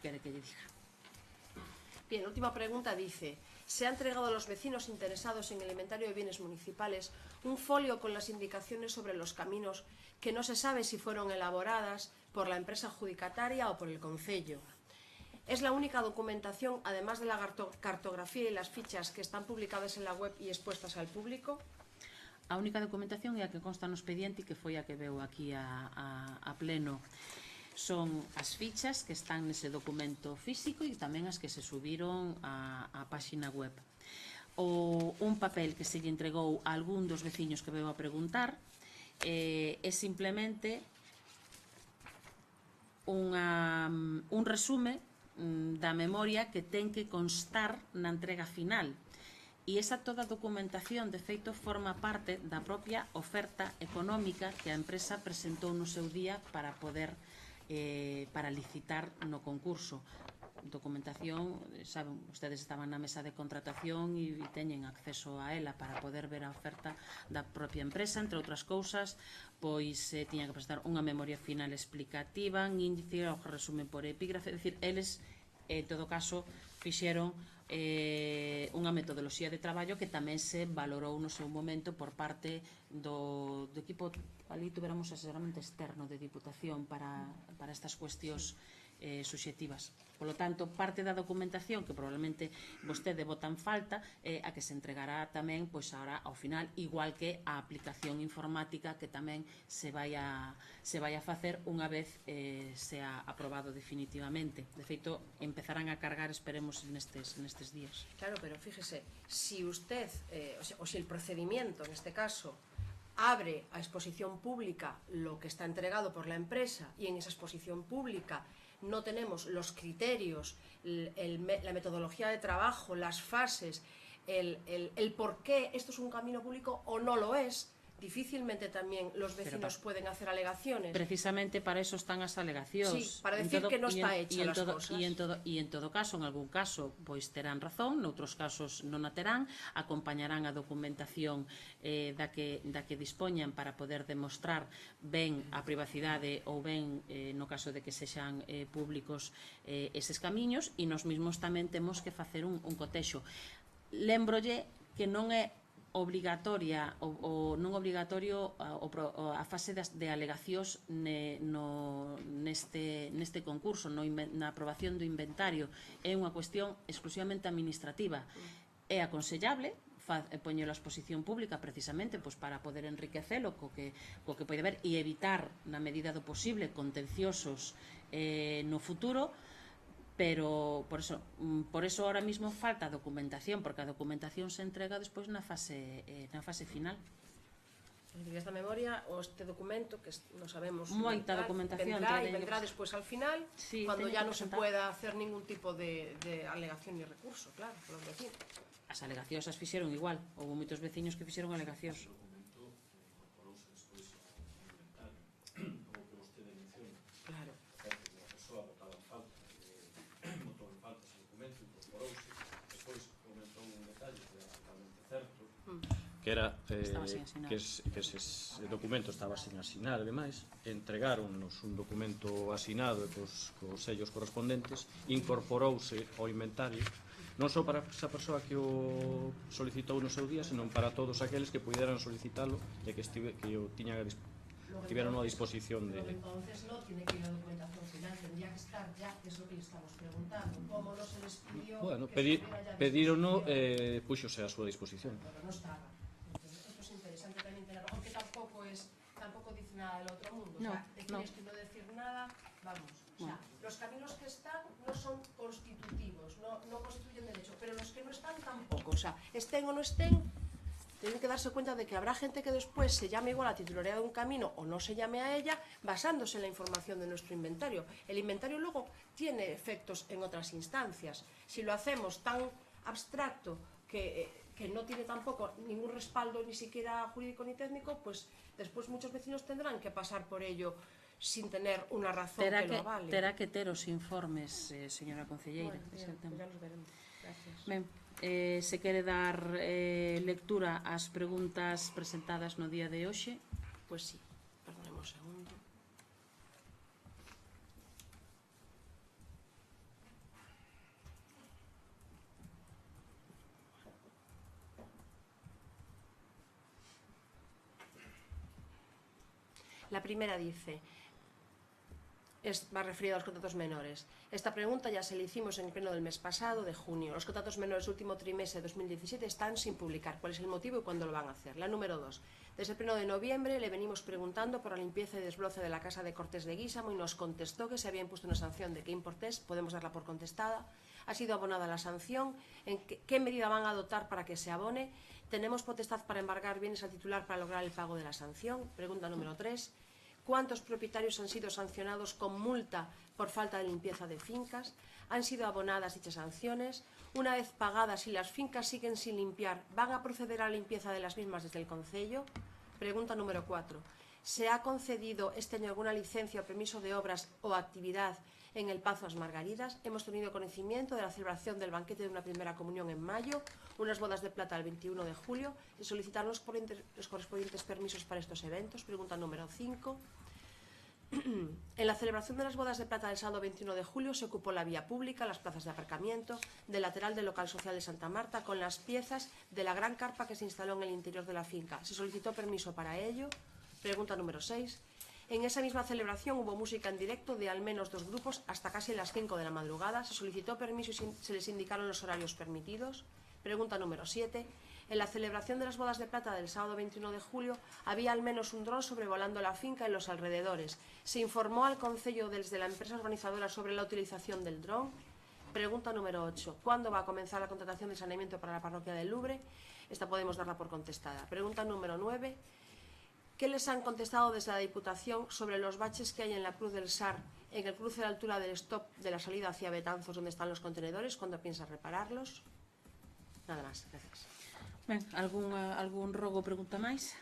Quere que lle diga? Bien, última pregunta dice: se ha entregado a los vecinos interesados en el inventario de bienes municipales un folio con las indicaciones sobre los caminos que no se sabe si fueron elaboradas por la empresa adjudicataria o por el concello. Es la única documentación, además de la cartografía y las fichas que están publicadas en la web y expuestas al público. A única documentación é a que consta no expediente e que foi a que veu aquí a pleno. Son as fichas que están nese documento físico e tamén as que se subiron á páxina web. Un papel que se lle entregou a algún dos veciños que veu a preguntar é simplemente un resume da memoria que ten que constar na entrega final. E esa toda documentación, de feito, forma parte da propia oferta económica que a empresa presentou no seu día para poder para licitar no concurso. Documentación, saben, ustedes estaban na mesa de contratación e teñen acceso a ela para poder ver a oferta da propia empresa, entre outras cousas, pois tiña que presentar unha memoria final explicativa, un índice, o resumen por epígrafe, é dicir, eles, en todo caso, fixeron unha metodoloxía de traballo que tamén se valorou no seu momento por parte do equipo, ali tuveramos asesoramento externo de Diputación para estas cuestións subxectivas. Por lo tanto, parte da documentación que probablemente vostede bota en falta é a que se entregará tamén pois agora ao final, igual que a aplicación informática que tamén se vai a facer unha vez sea aprobado definitivamente. De feito, empezarán a cargar, esperemos, nestes días. Claro, pero fíjese, si usted, o si el procedimiento, en este caso, abre a exposición pública lo que está entregado por la empresa y en esa exposición pública no tenemos los criterios, la metodología de trabajo, las fases, el por qué esto es un camino público o no lo es, difícilmente también los vecinos pueden hacer alegaciones. Precisamente para eso están as alegacións. Sí, para decir que non está hecha las cosas. E en todo caso, en algún caso, pois terán razón, noutros casos non a terán, acompañarán a documentación da que dispoñan para poder demostrar ben a privacidade ou ben, no caso de que sexan públicos, eses camiños, e nos mesmos tamén temos que facer un cotexo. Lembrolle que non é obligatoria ou non obligatorio a fase de alegacións neste concurso, na aprobación do inventario. É unha cuestión exclusivamente administrativa. É aconsellable poñelo a exposición pública precisamente para poder enriquecelo co que pode haber e evitar, na medida do posible, contenciosos no futuro. Pero por eso ahora mismo falta documentación, porque a documentación se entrega despois na fase final. Esta memoria ou este documento que non sabemos moita documentación vendrá despois al final, cuando ya no se pueda hacer ningún tipo de alegación ni recurso, claro, por los vecinos. As alegacións as fixeron igual, houve moitos veciños que fixeron alegacións. Que era que ese documento estaba sin asinar e demais, entregáronnos un documento asinado e cos sellos correspondentes, incorporouse ao inventario non só para esa persoa que o solicitou no seu día, senón para todos aqueles que puderan solicitalo e que o tiveron a disposición de... Entonces no tiene que ir a documentación final, tendría que estar ya, que es lo que le estamos preguntando, cómo no se les pidió Bueno, que estuviera ya a pedirono, disposición. púxose a súa disposición. Pero no estaba. Entonces, esto es interesante también tenerlo, aunque tampoco dice nada del otro mundo. No, o sea, decir no. esto y no decir nada, vamos. O sea, los caminos que están no son constitutivos, no constituyen derecho, pero los que no están tampoco. O sea, estén o no estén, tienen que darse cuenta de que habrá gente que después se llame igual a titularidad de un camino o no se llame a ella basándose en la información de nuestro inventario. El inventario luego tiene efectos en otras instancias. Si lo hacemos tan abstracto que no tiene tampoco ningún respaldo ni siquiera jurídico ni técnico, pues después muchos vecinos tendrán que pasar por ello sin tener una razón que lo avale. Terá que ter os informes, señora concelleira. Bueno, ese é o tema. ya los veremos. Gracias. Ben, se quere dar lectura ás preguntas presentadas no día de hoxe. Pues sí, perdóneme un segundo. La primera dice, va referido a los contratos menores. Esta pregunta ya se la hicimos en el pleno del mes pasado, de junio. Los contratos menores del último trimestre de 2017 están sin publicar. ¿Cuál es el motivo y cuándo lo van a hacer? La número 2. Desde el pleno de noviembre le venimos preguntando por la limpieza y desbroce de la casa de Cortés de Guísamo y nos contestó que se había impuesto una sanción de qué importes, podemos darla por contestada. Ha sido abonada la sanción. ¿En qué medida van a adoptar para que se abone? ¿Tenemos potestad para embargar bienes al titular para lograr el pago de la sanción? Pregunta número 3. ¿Cuántos propietarios han sido sancionados con multa por falta de limpieza de fincas? ¿Han sido abonadas dichas sanciones? Una vez pagadas, si las fincas siguen sin limpiar, ¿van a proceder a la limpieza de las mismas desde el concello? Pregunta número 4. ¿Se ha concedido este año alguna licencia o permiso de obras o actividad en el Pazo As Margaridas? Hemos tenido conocimiento de la celebración del banquete de una primera comunión en mayo, unas bodas de plata el 21 de julio y solicitar los correspondientes permisos para estos eventos. Pregunta número 5. En la celebración de las bodas de plata del sábado 21 de julio se ocupó la vía pública, las plazas de aparcamiento, del lateral del local social de Santa Marta con las piezas de la gran carpa que se instaló en el interior de la finca. ¿Se solicitó permiso para ello? Pregunta número 6. En esa misma celebración hubo música en directo de al menos 2 grupos hasta casi las 5 de la madrugada. ¿Se solicitó permiso y se les indicaron los horarios permitidos? Pregunta número 7. En la celebración de las bodas de plata del sábado 21 de julio había al menos un dron sobrevolando la finca y los alrededores. ¿Se informó al concello desde la empresa organizadora sobre la utilización del dron? Pregunta número 8. ¿Cuándo va a comenzar la contratación de saneamiento para la parroquia del Louvre? Esta podemos darla por contestada. Pregunta número 9. ¿Qué les han contestado desde la Diputación sobre los baches que hay en la Cruz del Sar, en el cruce de altura del stop de la salida hacia Betanzos, donde están los contenedores? ¿Cuándo piensa repararlos? Nada más, gracias. Ben, algún rogo pregunta máis?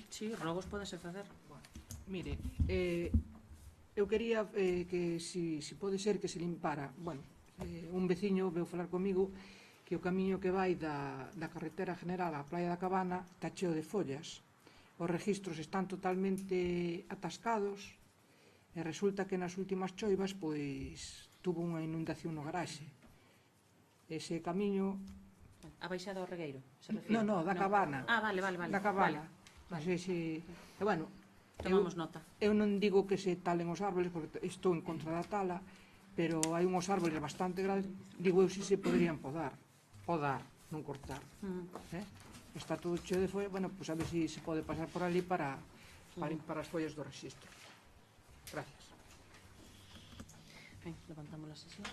Sí, rogos podese facer. Mire, eu quería que si pode ser que se limpara, bueno, un veciño veu falar comigo que o camiño que vai da carretera general á Playa da Cabana está cheo de follas. Os registros están totalmente atascados e resulta que nas últimas choivas pois tuvo unha inundación no garaxe. Ese camiño... A baixada ao Regueiro, se refire? No, da Cabana. Ah, vale. Da Cabana. Vale. Non sei se... Bueno, tomamos nota. Eu non digo que se talen os árboles, porque estou en contra da tala, pero hai unhos árboles bastante grandes, digo eu si se poderían podar, non cortar. Está todo cheo de follas, bueno, pues a ver se pode pasar por ali para limpar as follas do rexistro. Gracias. Ben, levantamos a sesión.